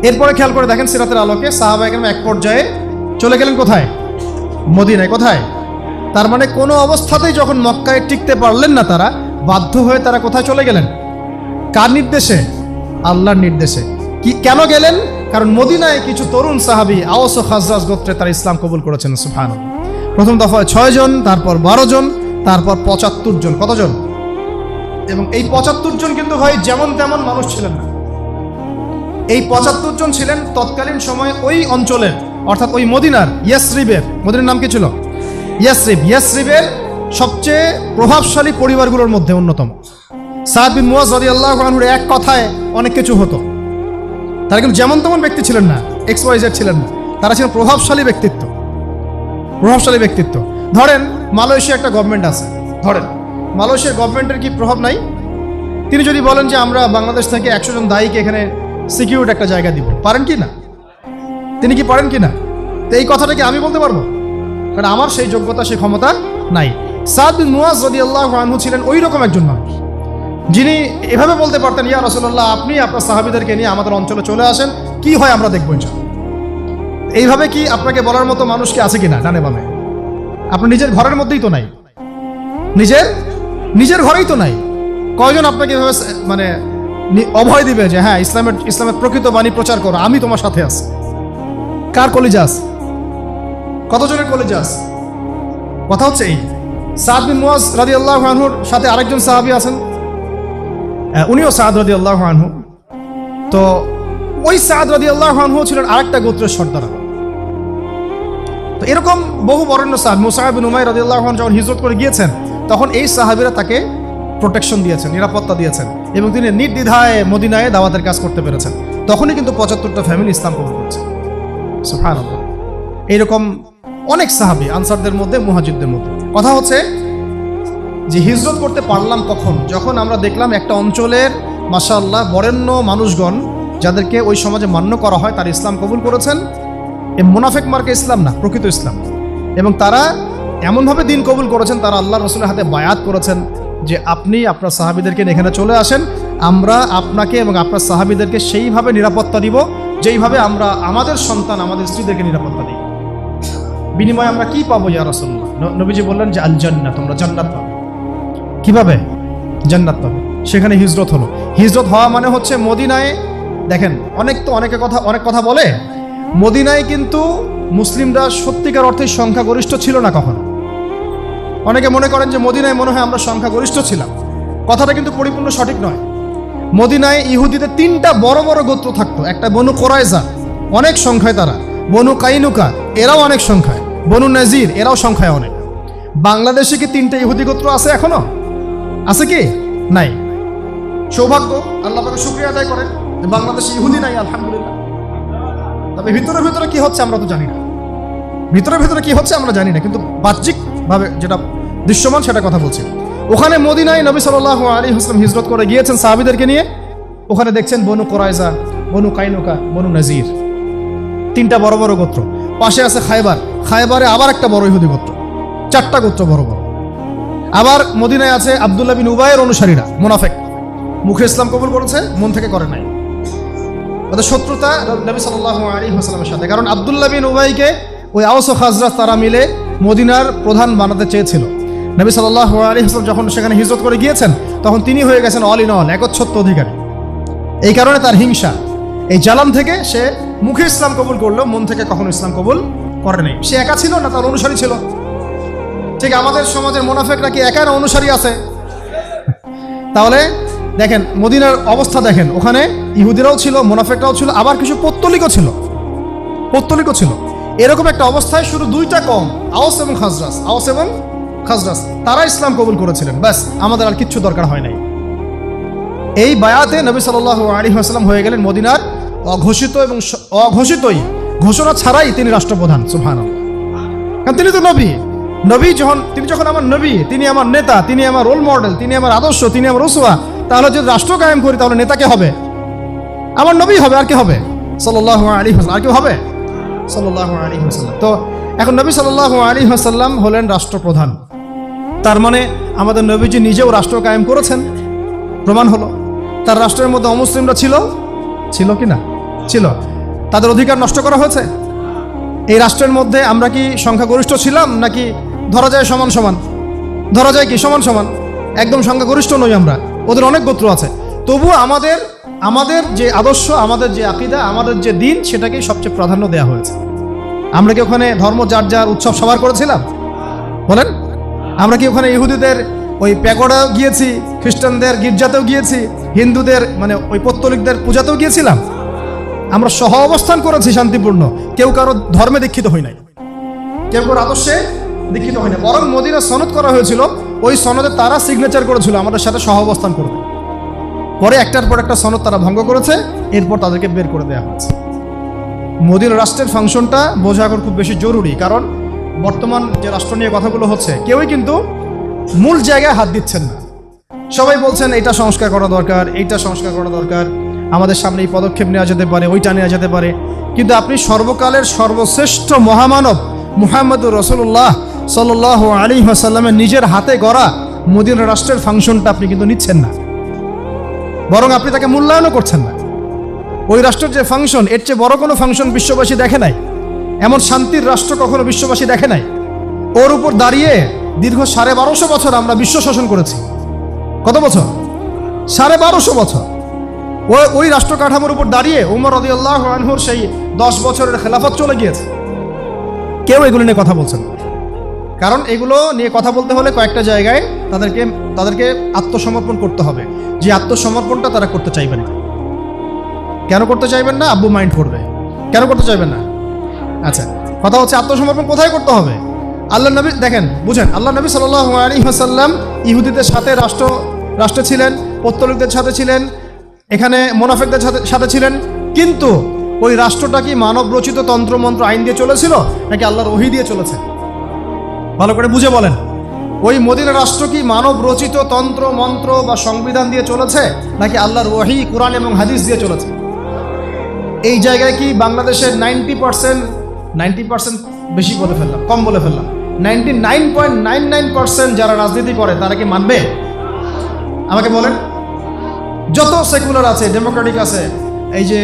এরপরে খেয়াল করে দেখেন সিরাতের আলোকে সাহাবায়ে কেরাম এক পর্যায়ে চলে গেলেন কোথায়? মদিনায়। কোথায়? তার মানে কোনো অবস্থাতেই যখন মক্কায় টিকতে পারলেন না তারা, বাধ্য হয়ে তারা কোথায় চলে গেলেন? কার নির্দেশে? আল্লাহর নির্দেশে। কেন গেলেন? কারণ মদিনায় কিছু তরুণ সাহাবী আওস ও খাজরাজ গোত্রে তারা ইসলাম কবুল করেছেন। সুবহানাল্লাহ। প্রথম দফায় 6 জন, তারপর 12 জন, তারপর 75 জন। কতজন? এবং এই 75 জন কিন্তু ভাই যেমন তেমন মানুষ ছিলেন না। এই 75 জন ছিলেন তৎকালীন সময়ে ওই অঞ্চলের, অর্থাৎ ওই মদিনার ইয়াসরিবের, মদিনার নাম কি ছিল? ইয়াসরিবের সবচেয়ে প্রভাবশালী পরিবারগুলোর মধ্যে অন্যতম। সাদ বিন মুয়াজ রাদিয়াল্লাহু আনহুর এক কথায় অনেক কিছু হতো। তারা কিন্তু যেমন তেমন ব্যক্তি ছিলেন না, XYZ ছিলেন না, তারা ছিলেন প্রভাবশালী ব্যক্তিত্ব। প্রভাবশালী ব্যক্তিত্ব। ধরেন মালয়েশিয়া একটা গভর্নমেন্ট আছে, ধরেন মালয়েশিয়ার গভর্নমেন্টের কি প্রভাব নাই? তিনি যদি বলেন যে আমরা বাংলাদেশ থেকে 100 জন দায়ীকে এখানে সিকিউরিটি একটা জায়গা দিব, পারেন কি না? তিনি কি পারেন কি না? তো এই কথাটা কি আমি বলতে পারবো? কারণ আমার সেই যোগ্যতা, সেই ক্ষমতা নাই। সাদ বিন মুআজ রাদিয়াল্লাহু আনহু ছিলেন ওই রকম একজন মানুষ, যিনি এভাবে বলতে পারতেন, ইয়া রাসূলুল্লাহ, আপনি আপনার সাহাবীদেরকে নিয়ে আমাদের অঞ্চলে চলে আসেন, কি হয় আমরা দেখবো ইনশাআল্লাহ। এইভাবে কি আপনাকে বলার মতো মানুষ কি আছে কিনা ডানে বামে? আপনার নিজের ঘরের মধ্যেই তো নাই, নিজের ঘরেই তো নাই। কয়জন আপনাকে এভাবে মানে অভয় দিবে যে হ্যাঁ ইসলামের প্রকৃত বাণী প্রচার করো, আমি তোমার সাথে আছি? কার কলিজা আছে? কতজনের কলিজা আছে? কথা হচ্ছে এই। সাদ বিন মুআজ রাদিয়াল্লাহু আনহুর সাথে আরেকজন সাহাবী আছেন, উনিও সাদ রাদিয়াল্লাহু আনহু। তো ওই সাদ রাদিয়াল্লাহু আনহু ছিলেন আরেকটা গোত্রের সর্দার। তো এরকম বহু বরেণ্য সাহাবী, মুসআব বিন উমাইর রাদিয়াল্লাহু আনহু যখন হিজরত করে গিয়েছেন, তখন এই সাহাবীরা তাকে প্রোটেকশন দিয়েছেন, নিরাপত্তা দিয়েছেন, এবং তিনি নির্দ্বিধায় মদিনায় দাওয়াতের কাজ করতে পেরেছেন। তখনই কিন্তু 75টা ফ্যামিলি ইসলাম কবুল করেছে। সুবহানাল্লাহ। এইরকম অনেক সাহাবী আনসারদের মধ্যে, মুহাজিরদের মধ্যে। কথা হচ্ছে যে হিজরত করতে পারলাম কখন? যখন আমরা দেখলাম একটা অঞ্চলের মাশাআল্লাহ বরেণ্য মানুষগণ, যাদেরকে ওই সমাজে মান্য করা হয়, তারা ইসলাম কবুল করেছেন। এই মুনাফিক মার্কা ইসলাম না, প্রকৃত ইসলাম। এবং তারা এমনভাবে দিন কবুল করেছেন, তারা আল্লাহ রসুলের হাতে বায়াত করেছেন যে আপনি আপনার সাহাবীদেরকে এখানে চলে আসেন, আমরা আপনাকে এবং আপনার সাহাবীদেরকে সেইভাবে নিরাপত্তা দিব যেইভাবে আমরা আমাদের সন্তান, আমাদের স্ত্রীদেরকে নিরাপত্তা দিই। বিনিময়ে আমরা কি পাবো ইয়া রাসূলুল্লাহ? নবীজি বললেন যে আল জান্নাহ, তোমরা জান্নাত পাবে। কিভাবে? জান্নাত পাবে। সেখানে হিজরত হলো। হিজরত হওয়া মানে হচ্ছে মদিনায়, দেখেন অনেক কথা বলে, মদিনায় কিন্তু মুসলিমরা সত্যিকার অর্থে সংখ্যাগরিষ্ঠ ছিল না কখনো। অনেকে মনে করেন যে মদিনায় মনে হয় আমরা সংখ্যাগরিষ্ঠ ছিলাম, কথাটা কিন্তু পরিপূর্ণ সঠিক নয়। মদিনায় ইহুদিদের 3টা বড় বড় গোত্র থাকতো। একটা বনু কোরাইজা, অনেক সংখ্যায় তারা। বনু কাইনুকা, এরাও অনেক সংখ্যায়। বনু নাজির, এরাও সংখ্যায় অনেক। বাংলাদেশে কি 3টা ইহুদি গোত্র আছে এখনো? আছে কি? নাই। সৌভাগ্য, আল্লাহ পাকের শুকরিয়া আদায় করেন যে বাংলাদেশে ইহুদি নাই, আলহামদুলিল্লাহ। তবে ভিতরে কি হচ্ছে আমরা তো জানি না। ভিতরে কি হচ্ছে আমরা জানি না, কিন্তু বাহ্যিকভাবে যেটা দৃশ্যমান সেটা কথা বলছি। ওখানে মদিনায় নবী সাল্লাল্লাহু আলাইহি ওয়াসাল্লাম হিজরত করে গিয়েছেন সাহাবীদেরকে নিয়ে। ওখানে দেখছেন বনু কোরাইজা, বনু কাইনুকা, বনু নাজির, 3টা বড় বড় গোত্র। পাশে আছে খায়বারে আবার একটা বড় ইহুদি গোত্র, 4টা গোত্র বড় বড়। আবার মদিনায় আছে আব্দুল্লাহ বিন উবাইয়ের অনুসারীরা, মুনাফিক, মুখে ইসলাম কবুল করেছে, মন থেকে করে নাই। ওদের শত্রুতা নবী সাল্লাল্লাহু আলাইহি ওয়াসাল্লামের সাথে, কারণ আব্দুল্লাহ বিন উবাইকে ওই আওস ও খাজরাজ তারা মিলে মদিনার প্রধান বানাতে চেয়েছিল। নবী সাল্লাল্লাহু আলাইহি ওয়াসাল্লাম যখন সেখানে হিজরত করে গিয়েছেন, তখন তিনি হয়ে গেছেন অল ইন অল, একচ্ছত্র অধিকারী। এই কারণে তার হিংসা, এই জালান থেকে সে মুখে ইসলাম কবুল করলো, মন থেকে কখনো ইসলাম কবুল করে নাই। সে একা ছিল না, তার অনুসারী ছিল। ঠিক আমাদের সমাজের মুনাফিকরা কি একা অনুসারী আছে? তাহলে দেখেন মদিনার অবস্থা দেখেন, ওখানে ইহুদিরাও ছিল, মুনাফিকরাও ছিল, আবার কিছু পৌত্তলিকও ছিল। এরকম একটা অবস্থায় শুধু 2টা কম, আওস এবং খাজরাজ, তারা ইসলাম কবুল করেছিলেন। ব্যাস, আমাদের আর কিচ্ছু দরকার হয় নাই। এই বায়াতে নবী সাল্লাল্লাহু আলাইহি ওয়াসাল্লাম হয়ে গেলেন মদিনার অঘোষিত এবং অঘোষিতই, ঘোষণা ছাড়াই তিনি রাষ্ট্রপ্রধান। সুবহানাল্লাহ। কারণ তিনি তো নবী তিনি যখন আমার নবী, তিনি আমার নেতা, তিনি আমার রোল মডেল, তিনি আমার আদর্শ, তিনি আমার উসওয়া, তাহলে যদি রাষ্ট্র কায়েম করি তাহলে নেতা কে হবে? আমার নবী হবে। আর কে হবে? সাল্লাল্লাহু আলাইহি ওয়াসাল্লাম। আর কেউ হবে? সাল্লাল্লাহু আলাইহি ওয়াসাল্লাম। তো এখন নবী সাল্লাল্লাহু আলাইহি ওয়াসাল্লাম হলেন রাষ্ট্রপ্রধান। তার মানে আমাদের নবীজি নিজেও রাষ্ট্র কায়েম করেছেন, প্রমাণ হলো। তার রাষ্ট্রের মধ্যে অমুসলিমরা ছিল কি না? ছিল। তাদের অধিকার নষ্ট করা হয়েছে। এই রাষ্ট্রের মধ্যে আমরা কি সংখ্যাগরিষ্ঠ ছিলাম, নাকি ধরা যায় সমান? ধরা যায় কি সমান? একদম সংখ্যাগরিষ্ঠ নই আমরা, ওদের অনেক গোত্র আছে। তবুও আমাদের যে আদর্শ, আমাদের যে আকীদা, আমাদের যে দিন, সেটাকেই সবচেয়ে প্রাধান্য দেওয়া হয়েছে। আমরা কি ওখানে ধর্ম যার উৎসব সবার করেছিলাম? বলেন, আমরা কি ওখানে ইহুদিদের ওই প্যাগোডা গিয়েছি, খ্রিস্টানদের গির্জাতেও গিয়েছি, হিন্দুদের মানে ওই পৌত্তলিকদের পূজাতেও গিয়েছিলাম? আমরা সহ অবস্থান করেছি শান্তিপূর্ণ, কেউ কারো ধর্মে দীক্ষিত হই নাই, কেউ কারো আদর্শে দীক্ষিত হয় না। বরং মদিনা সনদ করা হয়েছিল, ওই সনদে তারা সিগনেচার করেছিল আমাদের সাথে সহ অবস্থান করবে। পরে একটার পর একটা সনদ তারা ভঙ্গ করেছে, এরপর তাদেরকে বের করে দেওয়া হয়েছে। মদিনা রাষ্ট্রের ফাংশনটা বোঝা এখন খুব বেশি জরুরি, কারণ বর্তমান যে রাষ্ট্র নিয়ে কথাগুলো হচ্ছে কেউই কিন্তু মূল জায়গায় হাত দিচ্ছেন না। সবাই বলছেন এটা সংস্কার করা দরকার, এইটা সংস্কার করা দরকার, আমাদের সামনে এই পদক্ষেপ নেওয়া যেতে পারে, ওইটা নেওয়া যেতে পারে, কিন্তু আপনি সর্বকালের সর্বশ্রেষ্ঠ মহামানব মুহাম্মদুর রাসূলুল্লাহ সাল্লাল্লাহু আলাইহি ওয়াসাল্লামের নিজের হাতে গড়া মদিনা রাষ্ট্রের ফাংশনটা আপনি কিন্তু নিচ্ছেন না, বরং আপনি তাকে মূল্যায়নও করছেন না। ওই রাষ্ট্রের যে ফাংশন, এর চেয়ে বড় কোনো ফাংশন বিশ্ববাসী দেখে নাই, এমন শান্তির রাষ্ট্র কখনো বিশ্ববাসী দেখে নাই। ওর উপর দাঁড়িয়ে দীর্ঘ 1250 বছর আমরা বিশ্ব শাসন করেছি। কত বছর? 1250 বছর। ওই রাষ্ট্র কাঠামোর উপর দাঁড়িয়ে উমর রাদিয়াল্লাহু আনহুর সেই 10 বছরের খেলাফত চলে গিয়েছে। কেউ এগুলো নিয়ে কথা বলছেন না, কারণ এগুলো নিয়ে কথা বলতে হলে কয়েকটা জায়গায় তাদেরকে আত্মসমর্পণ করতে হবে, যে আত্মসমর্পণটা তারা করতে চাইবেন না। কেন করতে চাইবেন না? আব্বু মাইন্ড করবে। কেন করতে চাইবেন না? আচ্ছা, কথা হচ্ছে আত্মসমর্পণ কোথায় করতে হবে? আল্লাহ নবী দেখেন, বুঝেন, আল্লাহ নবী সাল্লাল্লাহু আলাইহি ওয়াসাল্লাম ইহুদিদের সাথে রাষ্ট্রে ছিলেন, পৌত্তলিকদের সাথে ছিলেন, এখানে মুনাফিকদের সাথে ছিলেন, কিন্তু ওই রাষ্ট্রটা কি মানব রচিত তন্ত্রমন্ত্র আইন দিয়ে চলেছিল নাকি আল্লাহর ওহী দিয়ে চলেছে? ভালো করে বুঝে বলেন। ওই মদিনা রাষ্ট্র কি মানব রচিত তন্ত্র মন্ত্র বা সংবিধান দিয়ে চলেছে নাকি আল্লাহর ওহী কুরআন এবং হাদিস দিয়ে চলেছে? এই জায়গায় কি বাংলাদেশের 90% বেশি বলে ফেললাম, কম বলে ফেললাম, 99.99% যারা রাজনীতি করে তারা কি মানবে? আমাকে বলেন। যত সেকুলার আছে, ডেমোক্রেটিক আছে, এই যে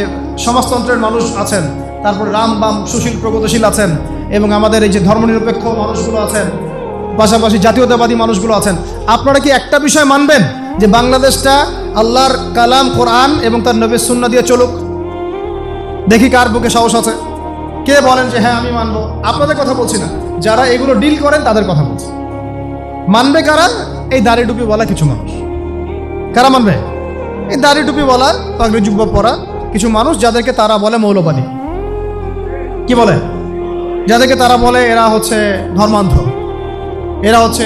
সমাজতন্ত্রের মানুষ আছেন, তারপর রাম বাম সুশীল প্রগতিশীল আছেন, এবং আমাদের এই যে ধর্মনিরপেক্ষ মানুষগুলো আছেন, পাশাপাশি জাতীয়তাবাদী মানুষগুলো আছেন, আপনারা কি একটা বিষয় মানবেন যে বাংলাদেশটা আল্লাহর কালাম কোরআন এবং তার নবীর সুন্নাহ দিয়ে চলুক? দেখি কার বুকে সাহস আছে, কে বলেন যে হ্যাঁ আমি মানবো। আপনাদের কথা বলছি না, যারা এগুলো ডিল করেন তাদের কথা বলছি। মানবে কারা? এই দাড়ি টুপি বলা কিছু মানুষ। কারা মানবে? এই দাড়ি টুপি বলা, পাগড়ি জুব্বা পরা কিছু মানুষ, যাদেরকে তারা বলে মৌলবাদী। কি বলে? যাদেরকে তারা বলে এরা হচ্ছে ধর্মান্ধ, এরা হচ্ছে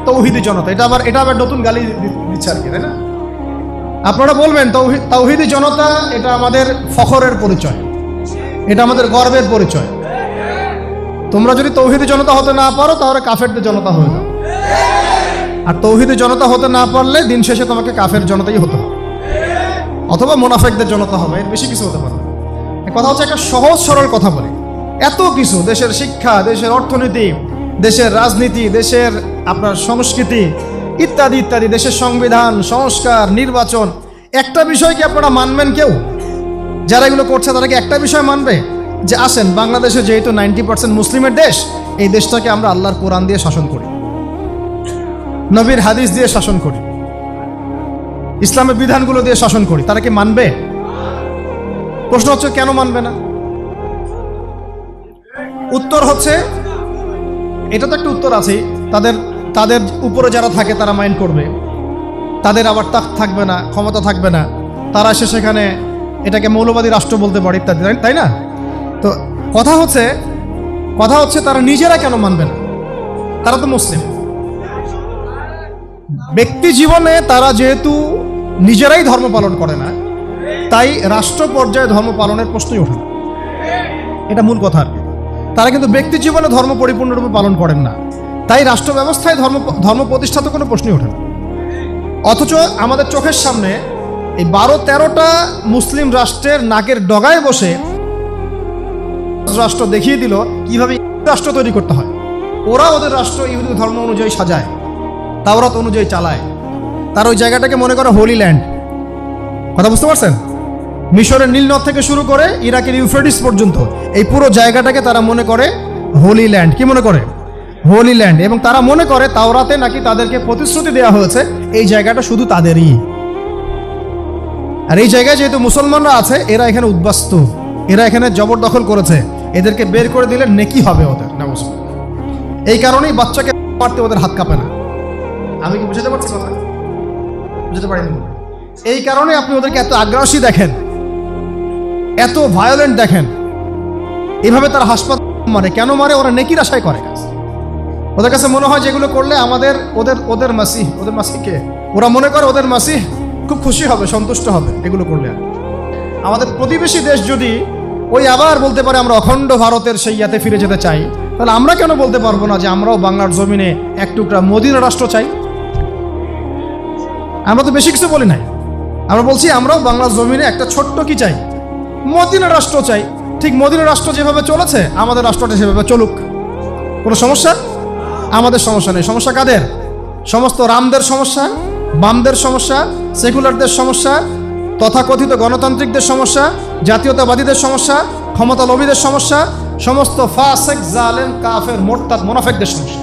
তৌহিদি জনতা। এটা আবার নতুন গালি দিচ্ছে আর কি, তাই না? আপনারা বলবেন তাওহীদি জনতা এটা আমাদের ফখরের পরিচয়, এটা আমাদের গর্বের পরিচয়। তোমরা যদি তৌহিদি জনতা হতে না পারো তাহলে কাফেরদের জনতা হয়ে যাও, আর তৌহিদি জনতা হতে না পারলে দিন শেষে তোমাকে কাফের জনতাই হতে হবে, অথবা মুনাফিকদের জনতা হবে, এর বেশি কিছু হতে পারে না। কথা হচ্ছে একটা সহজ সরল কথা বলি, এত কিছু, দেশের শিক্ষা, দেশের অর্থনীতি, দেশের রাজনীতি, দেশের আপনার সংস্কৃতি ইত্যাদি ইত্যাদি, দেশের সংবিধান, সংস্কার, নির্বাচন, একটা বিষয় কি আপনারা মানবেন? কেউ যারা এগুলো করছে তারা কি একটা বিষয় মানবে যে আসেন বাংলাদেশে যেহেতু 90% মুসলিমের দেশ, এই দেশটাকে আমরা আল্লাহর কোরআন দিয়ে শাসন করি, নবীর হাদিস দিয়ে শাসন করি, ইসলামের বিধানগুলো দিয়ে শাসন করি, তারা কি মানবে? প্রশ্ন হচ্ছে কেন মানবে না? উত্তর হচ্ছে, এটা তো একটা উত্তর আছে, তাদের উপরে যারা থাকে তারা মাইন্ড করবে, তাদের আবার তাকত থাকবে না, ক্ষমতা থাকবে না, তারা এসে সেখানে এটাকে মৌলবাদী রাষ্ট্র বলতে পারে ইত্যাদি, তাই না? তো কথা হচ্ছে তারা নিজেরা কেন মানবে না? তারা তো মুসলিম। ব্যক্তি জীবনে তারা যেহেতু নিজেরাই ধর্ম পালন করে না, তাই রাষ্ট্র পর্যায়ে ধর্ম পালনের প্রশ্নই ওঠে না। এটা মূল কথা। তারা কিন্তু ব্যক্তি জীবনে ধর্ম পরিপূর্ণরূপে পালন করেন না, তাই রাষ্ট্র ব্যবস্থায় ধর্ম প্রতিষ্ঠা তো কোনো প্রশ্নই ওঠে না। অথচ আমাদের চোখের সামনে এই 12-13টা মুসলিম রাষ্ট্রের নাকের ডগায় বসে রাষ্ট্র দেখিয়ে দিল কিভাবে রাষ্ট্র তৈরি করতে হয়। ওরা ওদের রাষ্ট্র ইহুদি ধর্ম অনুযায়ী সাজায়, তাওরাত অনুযায়ী চালায়। তার ওই জায়গাটাকে মনে করে হোলি ল্যান্ড। কথা বুঝতে পারছেন? মিশরের নীলনদ থেকে শুরু করে ইরাকের ইউফ্রেটিস পর্যন্ত এই পুরো জায়গাটাকে তারা মনে করে হোলি ল্যান্ড। কি মনে করে? হোলি ল্যান্ড। এবং তারা মনে করে তাওরাতে নাকি তাদেরকে প্রতিশ্রুতি দেওয়া হয়েছে এই জায়গাটা শুধু তাদেরই। আর এই জায়গায় যেহেতু মুসলমানরা আছে, এরা এখানে উদ্বাস্তু, এরা এখানে জবরদখল করেছে, এদেরকে বের করে দিলে নেকি হবে ওদের। না, এই কারণেই বাচ্চাকে মারতে ওদের হাত কাঁপে না। আমি কি বুঝতে পারছি কথা? বুঝতে পারিনি। এই কারণে আপনি ওদেরকে এত আগ্রাসী দেখেন, এত ভায়োলেন্ট দেখেন। এইভাবে তারা হাসপাতাল মারে। কেন মারে? ওরা নেকির আশায় করে কাজ। ওদের কাছে মনে হয় যেগুলো করলে ওদের মাসিহকে ওরা মনে করে ওদের মাসিহ খুব খুশি হবে, সন্তুষ্ট হবে এগুলো করলে। আমাদের প্রতিবেশী দেশ যদি ওই আবার বলতে পারে আমরা অখণ্ড ভারতের সেই ইয়াতে ফিরে যেতে চাই, তাহলে আমরা কেন বলতে পারবো না যে আমরাও বাংলার জমিনে এক টুকরা মদিনা রাষ্ট্র চাই? আমরা তো বেশি কিছু বলি নাই, আমরা বলছি আমরাও বাংলার জমিনে একটা ছোট্ট কি চাই, মদিনা রাষ্ট্র চাই। ঠিক মদিনা রাষ্ট্র যেভাবে চলেছে আমাদের রাষ্ট্রটা সেভাবে চলুক, কোনো সমস্যা? আমাদের সমস্যা নেই। সমস্যা কাদের? সমস্ত রামদের সমস্যা, বামদের সমস্যা, সেকুলারদের সমস্যা, তথাকথিত গণতান্ত্রিকদের সমস্যা, জাতীয়তাবাদীদের সমস্যা, ক্ষমতা লোভীদের সমস্যা, সমস্ত ফাসেক জালেম কাফের মোরতাদ মুনাফিকদের সমস্যা।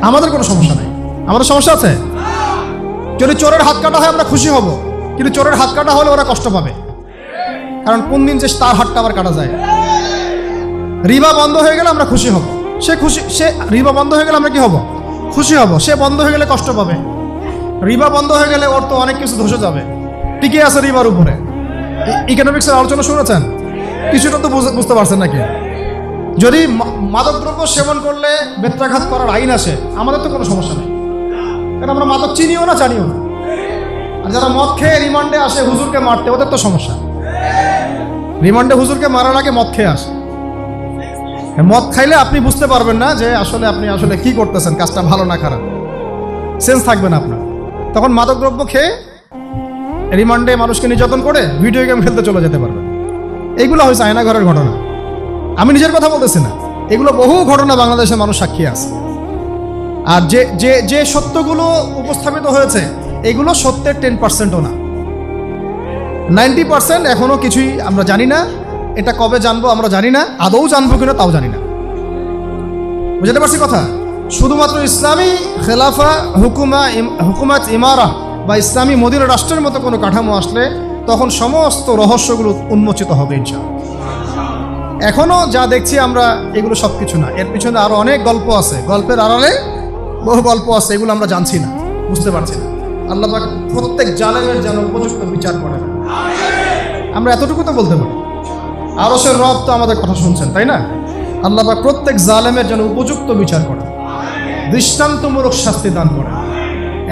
আমাদের কোনো সমস্যা নাই। আমাদের সমস্যা আছে? যদি চোরের হাত কাটা হয় আমরা খুশি হব, কিন্তু চোরের হাত কাটা হলে ওরা কষ্ট পাবে, কারণ কোন দিন যে তার হাতটা আবার কাটা যায়। রিবা বন্ধ হয়ে গেলে আমরা খুশি হব, সে রিবা বন্ধ হয়ে গেলে আমরা কি হব? খুশি হব। সে বন্ধ হয়ে গেলে কষ্ট পাবে। রিবা বন্ধ হয়ে গেলে ওর তো অনেক কিছু ধসে যাবে। টিকে আছে রিবার উপরে। ইকোনমিক্সের আলোচনা শুনেছেন? কিছুটা তো বুঝতে পারছেন নাকি? যদি মাদকদ্রব্য সেবন করলে বেত্রাঘাত করার আইন আসে, আমাদের তো কোনো সমস্যা নেই, কারণ আমরা মাদক চিনিও না জানিও না। আর যারা মদ খেয়ে রিমান্ডে আসে হুজুরকে মারতে, ওদের তো সমস্যা। রিমান্ডে হুজুরকে মারার আগে মদ খেয়ে আসে। মদ খাইলে আপনি বুঝতে পারবেন না যে আপনি আসলে কি করতেছেন, কাজটা ভালো না খারাপ, সেন্স থাকবে না আপনার। তখন মাদকদ্রব্য খেয়ে রিমান্ডে মানুষকে নির্যাতন করে ভিডিও গেম খেলতে চলে যেতে পারবে। এইগুলো হয়েছে আয়নাঘরের ঘটনা, আমি নিজের কথা বলতেছি না। এগুলো বহু ঘটনা বাংলাদেশের মানুষ সাক্ষী আছে। আর যে যে যে সত্যগুলো উপস্থাপিত হয়েছে এগুলো সত্যের 10%ও না, 90% এখনো কিছুই আমরা জানি না। এটা কবে জানবো আমরা জানি না, আদৌ জানবো কিনা তাও জানি না। বুঝতে পারছি কথা? শুধুমাত্র ইসলামী খেলাফা হুকুমাত ইমারা বা ইসলামী মদিনা রাষ্ট্রের মতো কোনো কাঠামো আসলে তখন সমস্ত রহস্যগুলো উন্মোচিত হবে ইনশাআল্লাহ। এখনো যা দেখছি আমরা এগুলো সব কিছু না, এর পিছনে আরো অনেক গল্প আছে, গল্পের আড়ালে বহু গল্প আছে, এগুলো আমরা জানছি না, বুঝতে পারছি না। আল্লাহ পাক প্রত্যেক জালেমের যেন উপযুক্ত বিচার করেন, আমরা এতটুকু তো বলতে পারি। আরশের রব তো আমাদের কথা শুনছেন, তাই না? আল্লাহ পাক প্রত্যেক জালেমের যেন উপযুক্ত বিচার করেন, দৃষ্টান্তমূলক শাস্তি দান করেন,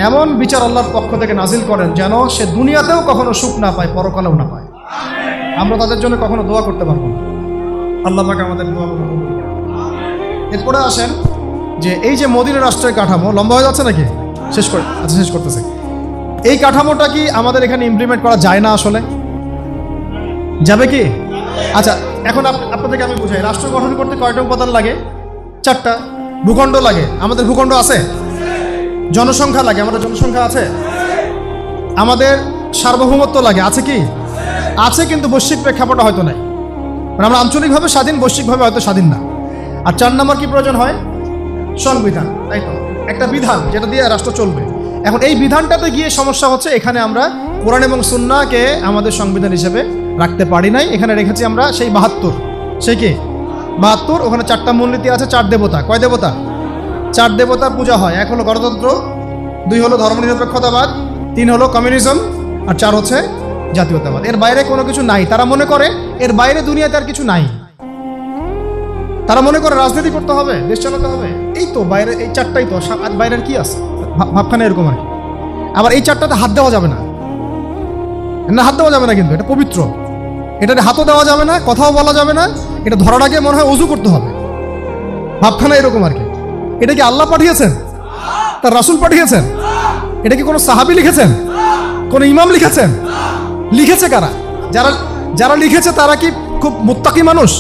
এমন বিচার আল্লাহর পক্ষ থেকে নাজিল করেন যেন সে দুনিয়াতেও কখনো সুখ না পায়, পরকালেও না পায়। আমরা তাদের জন্য কখনো দোয়া করতে পারবো না। আল্লাহ পাক আমাদের দোয়া কবুল করুন। এরপরে আসেন যে এই যে মদিনা রাষ্ট্রের কাঠামো, লম্বা হয়ে যাচ্ছে নাকি? শেষ করতেছে। এই কাঠামোটা কি আমাদের এখানে ইমপ্লিমেন্ট করা যায় না? আসলে যাবে কি? আচ্ছা, এখন আপনাদেরকে আমি বুঝাই, রাষ্ট্র গঠন করতে কয়টা উপাদান লাগে? 4টা। ভূখণ্ড লাগে, আমাদের ভূখণ্ড আছে। জনসংখ্যা লাগে, আমাদের জনসংখ্যা আছে। আমাদের সার্বভৌমত্ব লাগে, আছে কি? আছে, কিন্তু বৈশ্বিক প্রেক্ষাপটে হয়তো নাই। আমরা আঞ্চলিকভাবে স্বাধীন, বৈশ্বিকভাবে হয়তো স্বাধীন না। আর 4 নম্বর কি প্রয়োজন হয়? সংবিধান, তাই তো? একটা বিধান যেটা দিয়ে রাষ্ট্র চলবে। এখন এই বিধানটাতে গিয়ে সমস্যা হচ্ছে, এখানে আমরা কোরআন এবং সুন্নাহকে আমাদের সংবিধান হিসেবে রাখতে পারি নাই। এখানে রেখেছি আমরা সেই 72, সেই কি 72, ওখানে 4টা মূলনীতি আছে, 4 দেবতা। কয় দেবতা? 4 দেবতার পূজা হয়। 1 হলো গণতন্ত্র, 2 হলো ধর্মনিরপেক্ষতাবাদ, 3 হলো কমিউনিজম, আর 4 হচ্ছে জাতীয়তাবাদ। এর বাইরে কোনো কিছু নাই। তারা মনে করে এর বাইরে দুনিয়াতে আর কিছু নাই। তারা মনে করে রাজনীতি করতে হবে, দেশ চালাতে হবে, এই তো বাইরে এই 4টাই তো, বাইরের কি আছে? ভাবখানে এরকম আর কি। আবার এই 4টাতে হাত দেওয়া যাবে না, হাত দেওয়া যাবে না, কিন্তু এটা পবিত্র। এটাতে হাতও দেওয়া যাবে না, কথাও বলা যাবে না। এটা ধরার আগে মনে হয় ওযু করতে হবে। ভাবখানা এরকম আর কি। এটা কি আল্লাহ পাঠিয়েছেন? তার রাসূল পাঠিয়েছেন? এটা কি কোনো সাহাবী লিখেছেন? কোন ইমাম লিখেছেন? লিখেছে কারা? যারা লিখেছে তারা কি খুব মুত্তাকি মানুষ,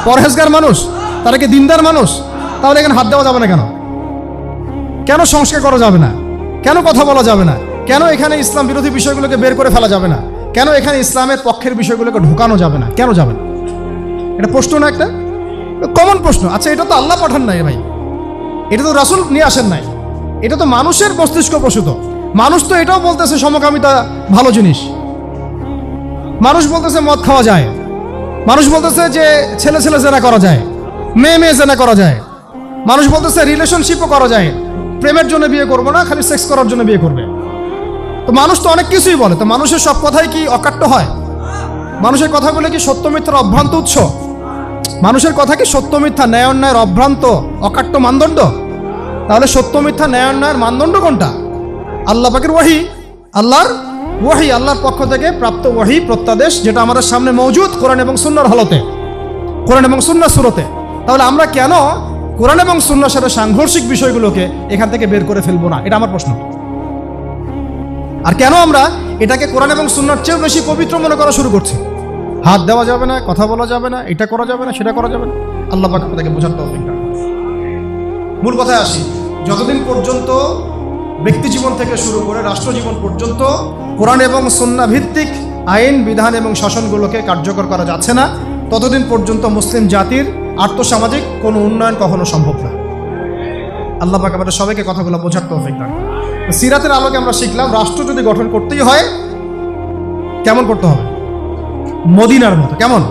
পরহেজগার মানুষ? তারা কি দিনদার মানুষ? তাহলে এখানে হাত দেওয়া যাবে না কেন? কেন সংস্কার করা যাবে না? কেন কথা বলা যাবে না? কেন এখানে ইসলাম বিরোধী বিষয়গুলোকে বের করে ফেলা যাবে না? কেন এখানে ইসলামের পক্ষের বিষয়গুলোকে ঢোকানো যাবে না? কেন যাবে না? এটা প্রশ্ন না, একটা কমন প্রশ্ন। আচ্ছা, এটা তো আল্লাহ পাঠান নাই ভাই, এটা তো রাসূল নিয়ে আসেন নাই, এটা তো মানুষের মস্তিষ্ক প্রসূত। মানুষ তো এটাও বলতেছে সমকামিতা ভালো জিনিস, মানুষ বলতেছে মদ খাওয়া যায়, মানুষ বলতেছে যে ছেলে ছেলে জেনা করা যায়, মেয়ে মেয়ে জেনা করা যায়, মানুষ বলতেছে রিলেশনশিপও করা যায়, প্রেমের জন্য বিয়ে করবো না, খালি সেক্স করার জন্য বিয়ে করবে। তো মানুষ তো অনেক কিছুই বলে, তো মানুষের সব কথাই কি অকাট্য হয়? মানুষের কথাগুলো কি সত্য মিথ্যার অভ্রান্ত উৎস? মানুষের কথা কি সত্য মিথ্যা, ন্যায় অন্যায়ের অভ্রান্ত অকাট্য মানদণ্ড? তাহলে সত্য মিথ্যা ন্যায় অন্যায়ের মানদণ্ড কোনটা? আল্লাহ পাকের ওয়াহি, আল্লাহর ওয়াহি, আল্লাহর পক্ষ থেকে প্রাপ্ত ওয়াহি, প্রত্যাদেশ, যেটা আমাদের সামনে মওজুদ কোরআন এবং সুন্নাহর হলতে, কোরআন এবং সুন্নাহ সুরতে। তাহলে আমরা কেন কোরআন এবং সুন্নাহর সাথে সাংঘর্ষিক বিষয়গুলোকে এখান থেকে বের করে ফেলবো না? এটা আমার প্রশ্ন। আর কেন আমরা এটাকে কোরআন এবং সুন্নাহর চেয়েও বেশি পবিত্র মনে করা শুরু করছি? হাত দেওয়া যাবে না, কথা বলা যাবে না, এটা করা যাবে না, সেটা করা যাবে না। আল্লাহ পাক আপনাদেরকে বোঝার তৌফিক দান করুন। মূল কথায় আসি, যতদিন পর্যন্ত ব্যক্তি জীবন থেকে শুরু করে রাষ্ট্র জীবন পর্যন্ত কোরআন এবং সুন্নাহ ভিত্তিক আইন বিধান এবং শাসনগুলোকে কার্যকর করা যাচ্ছে না, ততদিন পর্যন্ত মুসলিম জাতির আর্থসামাজিক কোনো উন্নয়ন কখনো সম্ভব না। আল্লাহ পাক আমাদের সবাইকে কথাগুলো বোঝার তৌফিক দান করুন। সিরাতের আলোকে আমরা শিখলাম, রাষ্ট্র যদি গঠন করতেই হয় কেমন করতে হবে? মদিনার মতো। কেমন?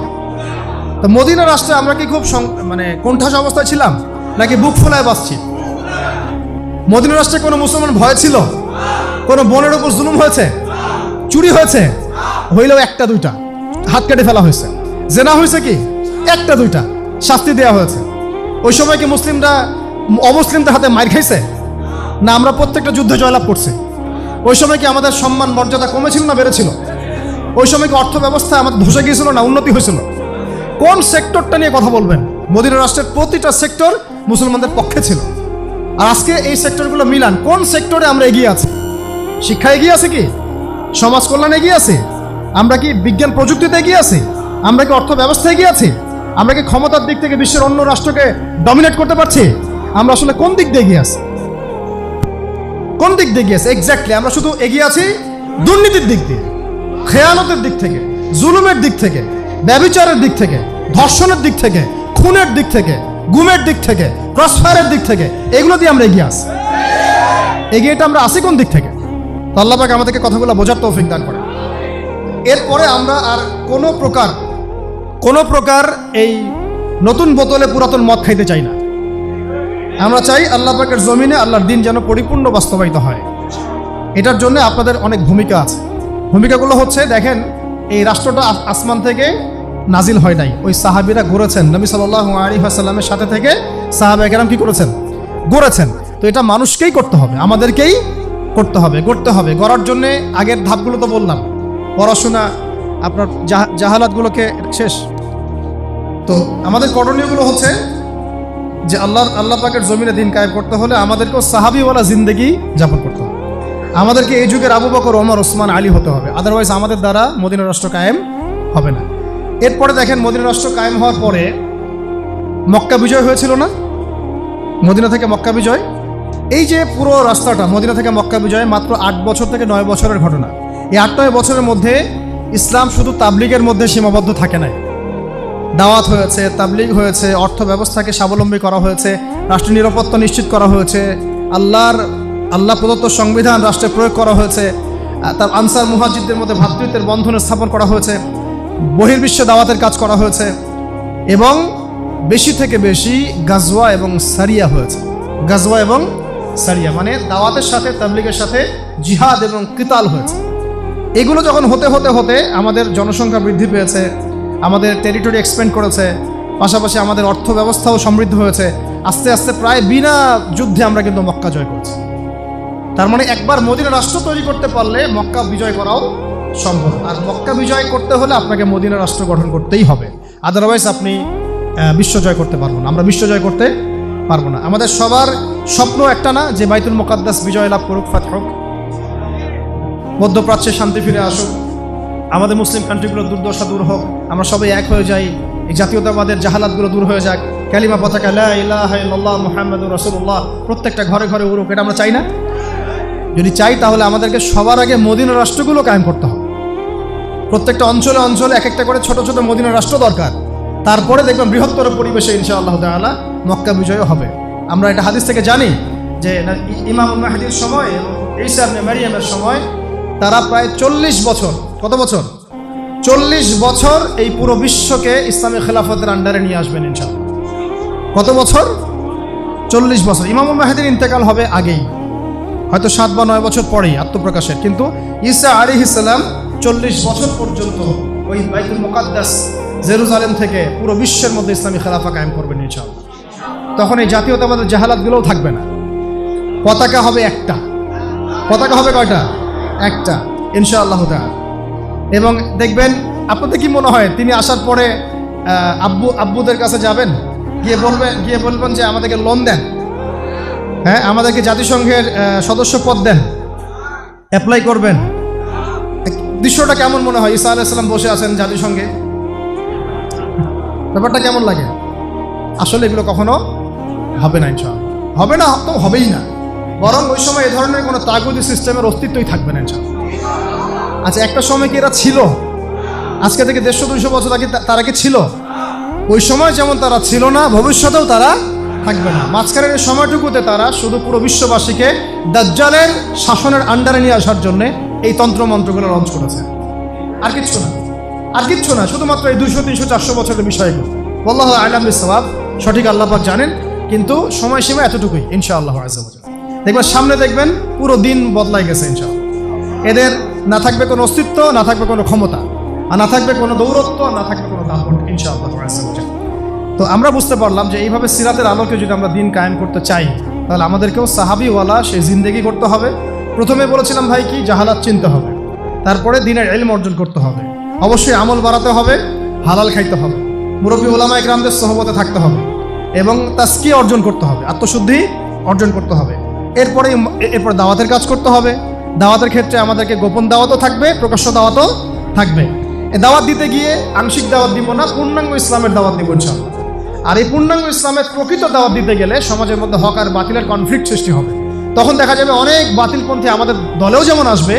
তো মদিনা রাষ্ট্রে আমরা কি খুব কোণঠাসা অবস্থায় ছিলাম, নাকি বুক ফোলায় বাঁচছি? মদিনা রাষ্ট্রে কোনো মুসলমান ভয় ছিল? কোনো বোনের উপর জুলুম হয়েছে? চুরি হয়েছে? হইলেও একটা দুইটা, হাত কেটে ফেলা হয়েছে। জেনা হয়েছে কি? একটা দুইটা, শাস্তি দেওয়া হয়েছে। ওই সময় কি মুসলিমরা অমুসলিমদের হাতে মার খাইছে? না, আমরা প্রত্যেকটা যুদ্ধে জয়লাভ করছি। ওই সময় কি আমাদের সম্মান মর্যাদা কমেছিল না বেড়েছিল? ওই সময় কি অর্থ ব্যবস্থা আমাদের ধসে গিয়েছিল না উন্নতি হয়েছিল? কোন সেক্টরটা নিয়ে কথা বলবেন? মদিনা রাষ্ট্রের প্রতিটা সেক্টর মুসলমানদের পক্ষে ছিল। আর আজকে এই সেক্টরগুলো মিলান, কোন সেক্টরে আমরা এগিয়ে আছি? শিক্ষা এগিয়ে আছে কি? সমাজ কল্যাণ এগিয়ে আছে? আমরা কি বিজ্ঞান প্রযুক্তিতে এগিয়ে আছি? আমরা কি অর্থ ব্যবস্থা এগিয়ে আছি? আমরা কি ক্ষমতার দিক থেকে বিশ্বের অন্য রাষ্ট্রকে ডমিনেট করতে পারছি? আমরা আসলে কোন দিক দিয়ে এগিয়ে আছি? কোন দিক দিয়ে এগিয়ে আছি? এক্স্যাক্টলি আমরা শুধু এগিয়ে আছি দুর্নীতির দিক দিয়ে, খেয়ানতের দিক থেকে, জুলুমের দিক থেকে, ব্যভিচারের দিক থেকে, ধর্ষণের দিক থেকে, খুনের দিক থেকে, গুমের দিক থেকে, ক্রসফায়ারের দিক থেকে, এগুলো দিয়ে আমরা এগিয়ে আসি। এগিয়েটা আমরা আসি কোন দিক থেকে? তো আল্লাহ পাক আমাদেরকে কথাগুলো বোঝার তৌফিক দান করে। এরপরে আমরা আর কোনো প্রকার এই নতুন বোতলে পুরাতন মদ খাইতে চাই না। আমরা চাই আল্লাহ পাকের জমিনে আল্লাহর দিন যেন পরিপূর্ণ বাস্তবায়িত হয়। এটার জন্য আপনাদের অনেক ভূমিকা আছে। ভূমিকাগুলো হচ্ছে, দেখেন, এই রাষ্ট্রটা আসমান থেকে নাজিল হয় নাই, ওই সাহাবীরা গড়েছেন। নবী সাল্লাল্লাহু আলাইহি ওয়াসাল্লামের সাথে থেকে সাহাবায়ে কেরাম কি করেছেন? গড়েছেন। তো এটা মানুষকেই করতে হবে, আমাদেরকেই করতে হবে, গড়তে হবে। গড়ার জন্যে আগের ধাপগুলো তো বললাম, পড়াশোনা, আপনার জাহালাতগুলোকে শেষ। তো আমাদের করণীয়গুলো হচ্ছে যে আল্লাহ পাকের জমিনে দিন কায়েম করতে হলে আমাদেরকেও সাহাবীওয়ালা জিন্দেগি যাপন করতে হবে। আমাদেরকে এই যুগের আবু বকর, ওমর, ওসমান, আলী হতে হবে। আদারওয়াইজ আমাদের দ্বারা মদিনা রাষ্ট্র কায়েম হবে না। এরপরে দেখেন, মদিনা রাষ্ট্র কায়েম হওয়ার পরে মক্কা বিজয় হয়েছিল না? মদিনা থেকে মক্কা বিজয়, এই যে পুরো রাস্তাটা মদিনা থেকে মক্কা বিজয় মাত্র 8 বছর থেকে 9 বছরের ঘটনা। এই 8-9 বছরের মধ্যে ইসলাম শুধু তাবলিগের মধ্যে সীমাবদ্ধ থাকে নাই। দাওয়াত হয়েছে, তাবলিগ হয়েছে, অর্থ ব্যবস্থাকে স্বাবলম্বী করা হয়েছে, রাষ্ট্র নিরাপত্তা নিশ্চিত করা হয়েছে, আল্লাহ প্রদত্ত সংবিধান রাষ্ট্রে প্রয়োগ করা হয়েছে, তার আনসার মুহাজিরদের মধ্যে ভ্রাতৃত্বের বন্ধন স্থাপন করা হয়েছে, বহির্বিশ্বে দাওয়াতের কাজ করা হয়েছে, এবং বেশি থেকে বেশি গাজওয়া এবং সারিয়া হয়েছে। গাজওয়া এবং সারিয়া মানে দাওয়াতের সাথে তাবলিগের সাথে জিহাদ এবং কিতাল হয়েছে। এগুলো যখন হতে হতে হতে আমাদের জনসংখ্যা বৃদ্ধি পেয়েছে, আমাদের টেরিটরি এক্সপ্যান্ড করেছে, পাশাপাশি আমাদের অর্থ ব্যবস্থাও সমৃদ্ধ হয়েছে, আস্তে আস্তে প্রায় বিনা যুদ্ধে আমরা কিন্তু মক্কা জয় করছি। তার মানে একবার মদিনা রাষ্ট্র তৈরি করতে পারলে মক্কা বিজয় করাও সম্ভব। আর মক্কা বিজয় করতে হলে আপনাকে মদিনা রাষ্ট্র গঠন করতেই হবে, আদারওয়াইজ আপনি বিশ্ব জয় করতে পারবো না। আমরা বিশ্ব জয় করতে পারবো না। আমাদের সবার স্বপ্ন একটা না, যে বাইতুল মুকাদ্দাস বিজয় লাভ করুক, ফাতহ হোক, মধ্যপ্রাচ্যে শান্তি ফিরে আসুক, আমাদের মুসলিম কান্ট্রিগুলোর দুর্দশা দূর হোক, আমরা সবাই এক হয়ে যাই, এই জাতীয়তাবাদের জাহালাতগুলো দূর হয়ে যাক, কালিমা পতাকা লা ইলাহা ইল্লাল্লাহ মুহাম্মাদুর রাসূলুল্লাহ প্রত্যেকটা ঘরে ঘরে উড়ুক। এটা আমরা চাই না? যদি চাই তাহলে আমাদেরকে সবার আগে মদিনা রাষ্ট্রগুলো কায়েম করতে হবে। প্রত্যেকটা অঞ্চলে অঞ্চলে এক একটা করে ছোট ছোট মদিনা রাষ্ট্র দরকার। তারপরে দেখবেন বৃহত্তর পরিবেশে ইনশাআল্লাহ তাআলা মক্কা বিজয় হবে। আমরা এটা হাদিস থেকে জানি যে ইমাম মাহদির সময় এবং ঈসা ইবনে মারইয়ামের সময় তারা প্রায় 40 বছর, কত বছর? 40 বছর এই পুরো বিশ্বকে ইসলামী খেলাফতের আন্ডারে নিয়ে আসবেন ইনশাআল্লাহ। কত বছর? 40 বছর। ইমাম মাহদির ইন্তেকাল হবে আগেই, হয়তো 7 বা 9 বছর পরেই আত্মপ্রকাশের, কিন্তু ঈসা আলাইহিস সালাম 40 বছর পর্যন্ত ওই বাইতুল মুকাদ্দাস জেরুজালেম থেকে পুরো বিশ্বের মধ্যে ইসলামী খেলাফা কায়েম করবেন ইনশাআল্লাহ। তখন এই জাতীয়তাবাদের জাহালাতগুলোও থাকবে না, পতাকা হবে একটা। পতাকা হবে কয়টা? একটা। ইনশাআল্লাহ তাআলা। এবং দেখবেন, আপনাদের কি মনে হয় তিনি আসার পরে আব্বুদের কাছে যাবেন, গিয়ে বলবেন যে আমাদেরকে লোন দেন, হ্যাঁ আমাদেরকে জাতিসংঘের সদস্য পদ দেন, অ্যাপ্লাই করবেন? দৃশ্যটা কেমন মনে হয়? ঈসা আলাইহিস সালাম বসে আছেন জাতিসংঘে, ব্যাপারটা কেমন লাগে? আসলে এগুলো কখনো হবে না, ইনশাআল্লাহ হবে না, তো হবেই না। বরং ওই সময় এই ধরনের কোনো তাগুতি সিস্টেমের অস্তিত্বই থাকবে না, ইনশাআল্লাহ। আচ্ছা, একটা সময় কি এরা ছিল? আজকে থেকে 150-200 বছর আগে তারা কি ছিল? ওই সময় যেমন তারা ছিল না, ভবিষ্যতেও তারা থাকবে না। মাঝখানের এই সময়টুকুতে তারা শুধু পুরো বিশ্ববাসীকে দাজ্জালের শাসনের আন্ডারে নিয়ে আসার জন্য এই তন্ত্রমন্ত্রগুলো লঞ্চ করেছে। আর কিচ্ছু না, আর কিচ্ছু না, শুধুমাত্র এই 200-300-400 বছরের বিষয়গুলো। আল্লাহু আ'লাম বিস-সাওয়াব, সঠিক আল্লাহ পাক জানেন, কিন্তু সময়সীমা এতটুকুই ইনশাআল্লাহ আযজা ওয়া জাল্লা। দেখবেন সামনে দেখবেন পুরো দিন বদলাই গেছে ইনশাআল্লাহ। এদের না থাকবে কোনো অস্তিত্ব, না থাকবে কোনো ক্ষমতা, আর না থাকবে কোনো দৌরত্ব, না থাকবে কোনো দাপট ইনশাআল্লাহ আযজা ওয়া জাল্লা। তো আমরা বুঝতে পারলাম যে এইভাবে সিরাতের আলোকে যদি আমরা দিন কায়েম করতে চাই, তাহলে আমাদেরকেও সাহাবিওয়ালা সেই জিন্দেগি করতে হবে। প্রথমে বলেছিলাম ভাই কি, জাহালাত চিনতে হবে, তারপরে দিনের ইলম অর্জন করতে হবে, অবশ্যই আমল বাড়াতে হবে, হালাল খাইতে হবে, মুরব্বী ওলামা ইকরামদের সোহবতে থাকতে হবে, এবং তাসকিয়া অর্জন করতে হবে, আত্মশুদ্ধি অর্জন করতে হবে। এরপরে দাওয়াতের কাজ করতে হবে। দাওয়াতের ক্ষেত্রে আমাদেরকে গোপন দাওয়াতও থাকবে, প্রকাশ্য দাওয়াতও থাকবে। এই দাওয়াত দিতে গিয়ে আংশিক দাওয়াত দিব না, পূর্ণাঙ্গ ইসলামের দাওয়াত দিব ইনশাআল্লাহ। আর এই পূর্ণাঙ্গ ইসলামের প্রকৃত দাওয়াত দিতে গেলে সমাজের মধ্যে হক আর বাতিলের কনফ্লিক্ট সৃষ্টি হবে। তখন দেখা যাবে অনেক বাতিলপন্থী আমাদের দলেও যেমন আসবে,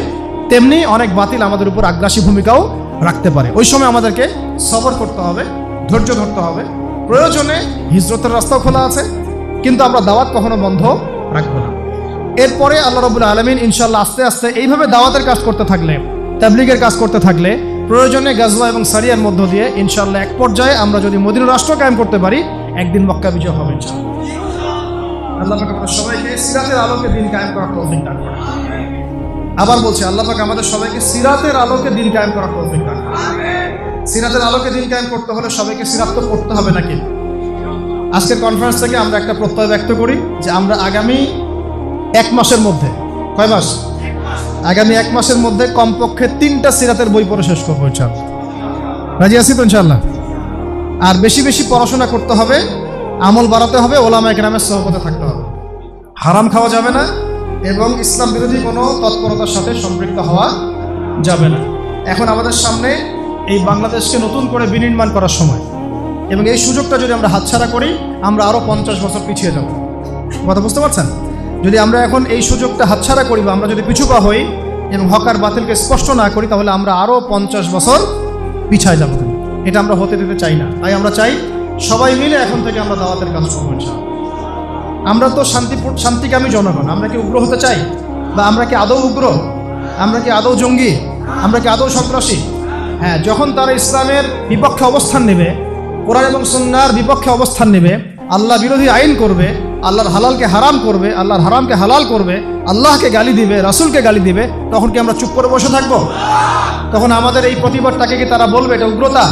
তেমনি অনেক বাতিল আমাদের উপর আগ্রাসী ভূমিকাও রাখতে পারে। ওই সময় আমাদেরকে সবর করতে হবে, ধৈর্য ধরতে হবে। প্রয়োজনে হিজরতের রাস্তাও খোলা আছে, কিন্তু আমরা দাওয়াত কখনো বন্ধ রাখবো না। এরপরে আল্লাহ রাব্বুল আলামিন ইনশাআল্লাহ আস্তে আস্তে এইভাবে দাওয়াতের কাজ করতে থাকলে, তাবলীগের কাজ করতে থাকলে, প্রয়োজনে গাজওয়া এবং সারিয়ার মধ্য দিয়ে ইনশাআল্লাহ এক পর্যায়ে আমরা যদি মদিনা রাষ্ট্র কায়েম করতে পারি, একদিন মক্কা বিজয় হবে ইনশাআল্লাহ। আল্লাহ পাক আমাদের সবাইকে সিরাতের আলোকে দিন কায়েম করার তৌফিক দান করুন। আবার বলছি, আল্লাহ পাক আমাদের সবাইকে সিরাতের আলোকে দিন কায়েম করার তৌফিক দান করুন। সিরাতের আলোকে দিন কায়েম করতে হলে সবাইকে সিরাত তো পড়তে হবে নাকি? আজকের কনফারেন্স থেকে আমরা একটা প্রত্যয় ব্যক্ত করি যে আমরা আগামী 1 মাসের মধ্যে, কয় মাস? আগামী 1 মাসের মধ্যে কমপক্ষে 3টা সিরাতের বই পড়ে শেষ করবো ইনশাআল্লাহ। রাজি আছি তো ইনশাআল্লাহ? আর বেশি বেশি পড়াশোনা করতে হবে, আমল বাড়াতে হবে, ওলামা ইকরামের সোহবতে থাকতে হবে, হারাম খাওয়া যাবে না, এবং ইসলাম বিরোধী কোনো তৎপরতার সাথে সম্পৃক্ত হওয়া যাবে না। এখন আমাদের সামনে এই বাংলাদেশকে নতুন করে বিনির্মাণ করার সময়, এবং এই সুযোগটা যদি আমরা হাতছাড়া করি, আমরা আরও 50 বছর পিছিয়ে যাব। কথা বুঝতে পারছেন? যদি আমরা এখন এই সুযোগটা হাতছাড়া করি, বা আমরা যদি পিছুপা হই এবং হক আর বাতিলকে স্পষ্ট না করি, তাহলে আমরা আরও 50 বছর পিছায় যাব। এটা আমরা হতে দিতে চাই না। তাই আমরা চাই সবাই মিলে এখন থেকে আমরা দাওয়াতের কাজ করবো ইনশাআল্লাহ। আমরা তো শান্তিকামী জনগণ, আমরা কি উগ্র হতে চাই? বা আমরা কি আদৌ উগ্র? আমরা কি আদৌ জঙ্গি? আমরা কি আদৌ সন্ত্রাসী? হ্যাঁ, যখন তারা ইসলামের বিপক্ষে অবস্থান নেবে, কোরআন এবং সুন্নাহর বিপক্ষে অবস্থান নেবে, আল্লাহ বিরোধী আইন করবে, আল্লাহর হালালকে হারাম করবে, আল্লাহর হারামকে হালাল করবে, আল্লাহকে গালি দিবে, রাসূলকে গালি দিবে, তখন কি আমরা চুপ করে বসে থাকবো? তখন আমাদের এই প্রতিবাদটাকে কি তারা বলবে এটা উগ্রতা?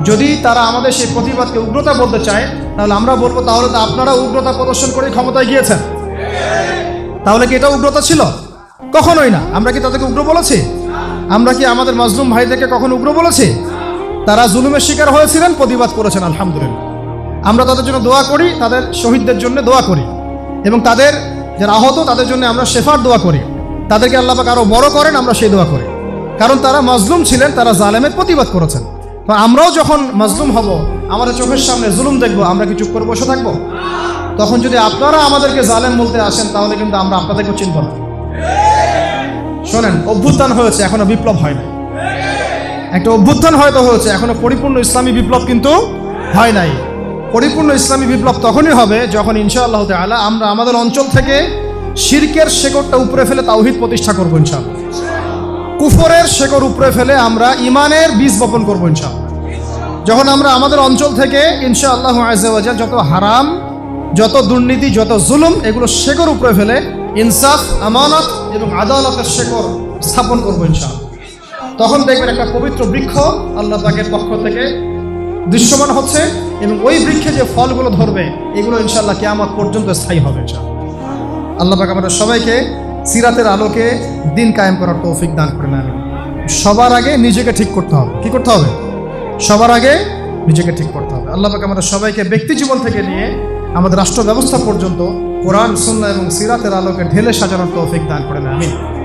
যদি তারা আমাদের সেই প্রতিবাদকে উগ্রতা বলতে চায়, তাহলে আমরা বলবো তাহলে তো আপনারা উগ্রতা প্রদর্শন করে ক্ষমতায় গিয়েছেন। তাহলে কি এটা উগ্রতা ছিল? কখনোই না। আমরা কি তাদেরকে উগ্র বলেছি? আমরা কি আমাদের মাজলুম ভাইদেরকে কখনো উগ্র বলেছি? তারা জুলুমের শিকার হয়েছিলেন, প্রতিবাদ করেছেন, আলহামদুলিল্লাহ। আমরা তাদের জন্য দোয়া করি, তাদের শহীদদের জন্য দোয়া করি, এবং তাদের যারা আহত তাদের জন্য আমরা শেফার দোয়া করি। তাদেরকে আল্লাহ পাক আরো বড় করেন, আমরা সেই দোয়া করি, কারণ তারা মাজলুম ছিলেন, তারা জালেমের প্রতিবাদ করেছেন। তো আমরাও যখন মাজলুম হব, আমাদের চোখের সামনে জুলুম দেখবো, আমরা কি চুপ করে বসে থাকবো? তখন যদি আপনারা আমাদেরকে জালেম বলতে আসেন, তাহলে কিন্তু আমরা আপনাদেরকে চিনব না। শোনেন, অভ্যুত্থান হয়েছে, এখনো বিপ্লব হয় না। একটা অভ্যুত্থান হয়তো হয়েছে, এখনো পরিপূর্ণ ইসলামী বিপ্লব কিন্তু হয় নাই। পরিপূর্ণ ইসলামী বিপ্লব তখনই হবে যখন ইনশাআল্লাহ তাআলা আমরা আমাদের অঞ্চল থেকে শিরকের শেকড়টা উপরে ফেলে তাওহীদ প্রতিষ্ঠা করবো ইনশাআল্লাহ। কুফরের শেকড় উপরে ফেলে আমরা ইমানের বীজ বপন করবো ইনশাআল্লাহ। যখন আমরা আমাদের অঞ্চল থেকে ইনশাআল্লাহ আযজা ওয়া জাল যত হারাম, যত দুর্নীতি, যত জুলুম, এগুলো শেকড় উপরে ফেলে ইনসাফ, আমানত এবং আদালতের শেকড় স্থাপন করবো ইনশাআল্লাহ। তখন দেখবেন একটা পবিত্র বৃক্ষ আল্লাহ পাকের পক্ষ থেকে দৃশ্যমান হচ্ছে, এবং ওই বৃক্ষে যে ফলগুলো ধরবে, এগুলো ইনশাআল্লাহ কিয়ামত পর্যন্ত স্থায়ী হবে ইনশাআল্লাহ। আল্লাহ পাক আমাদের সবাইকে সিরাতের আলোকে দিন কায়েম করার তৌফিক দান করেন আমিন। সবার আগে নিজেকে ঠিক করতে হবে। কি করতে হবে? সবার আগে নিজেকে ঠিক করতে হবে। আল্লাহ পাক আমাদের সবাইকে ব্যক্তি জীবন থেকে নিয়ে আমাদের রাষ্ট্র ব্যবস্থা পর্যন্ত কোরআন, সুন্নাহ এবং সিরাতের আলোকে ঢেলে সাজানোর তৌফিক দান করেন আমিন।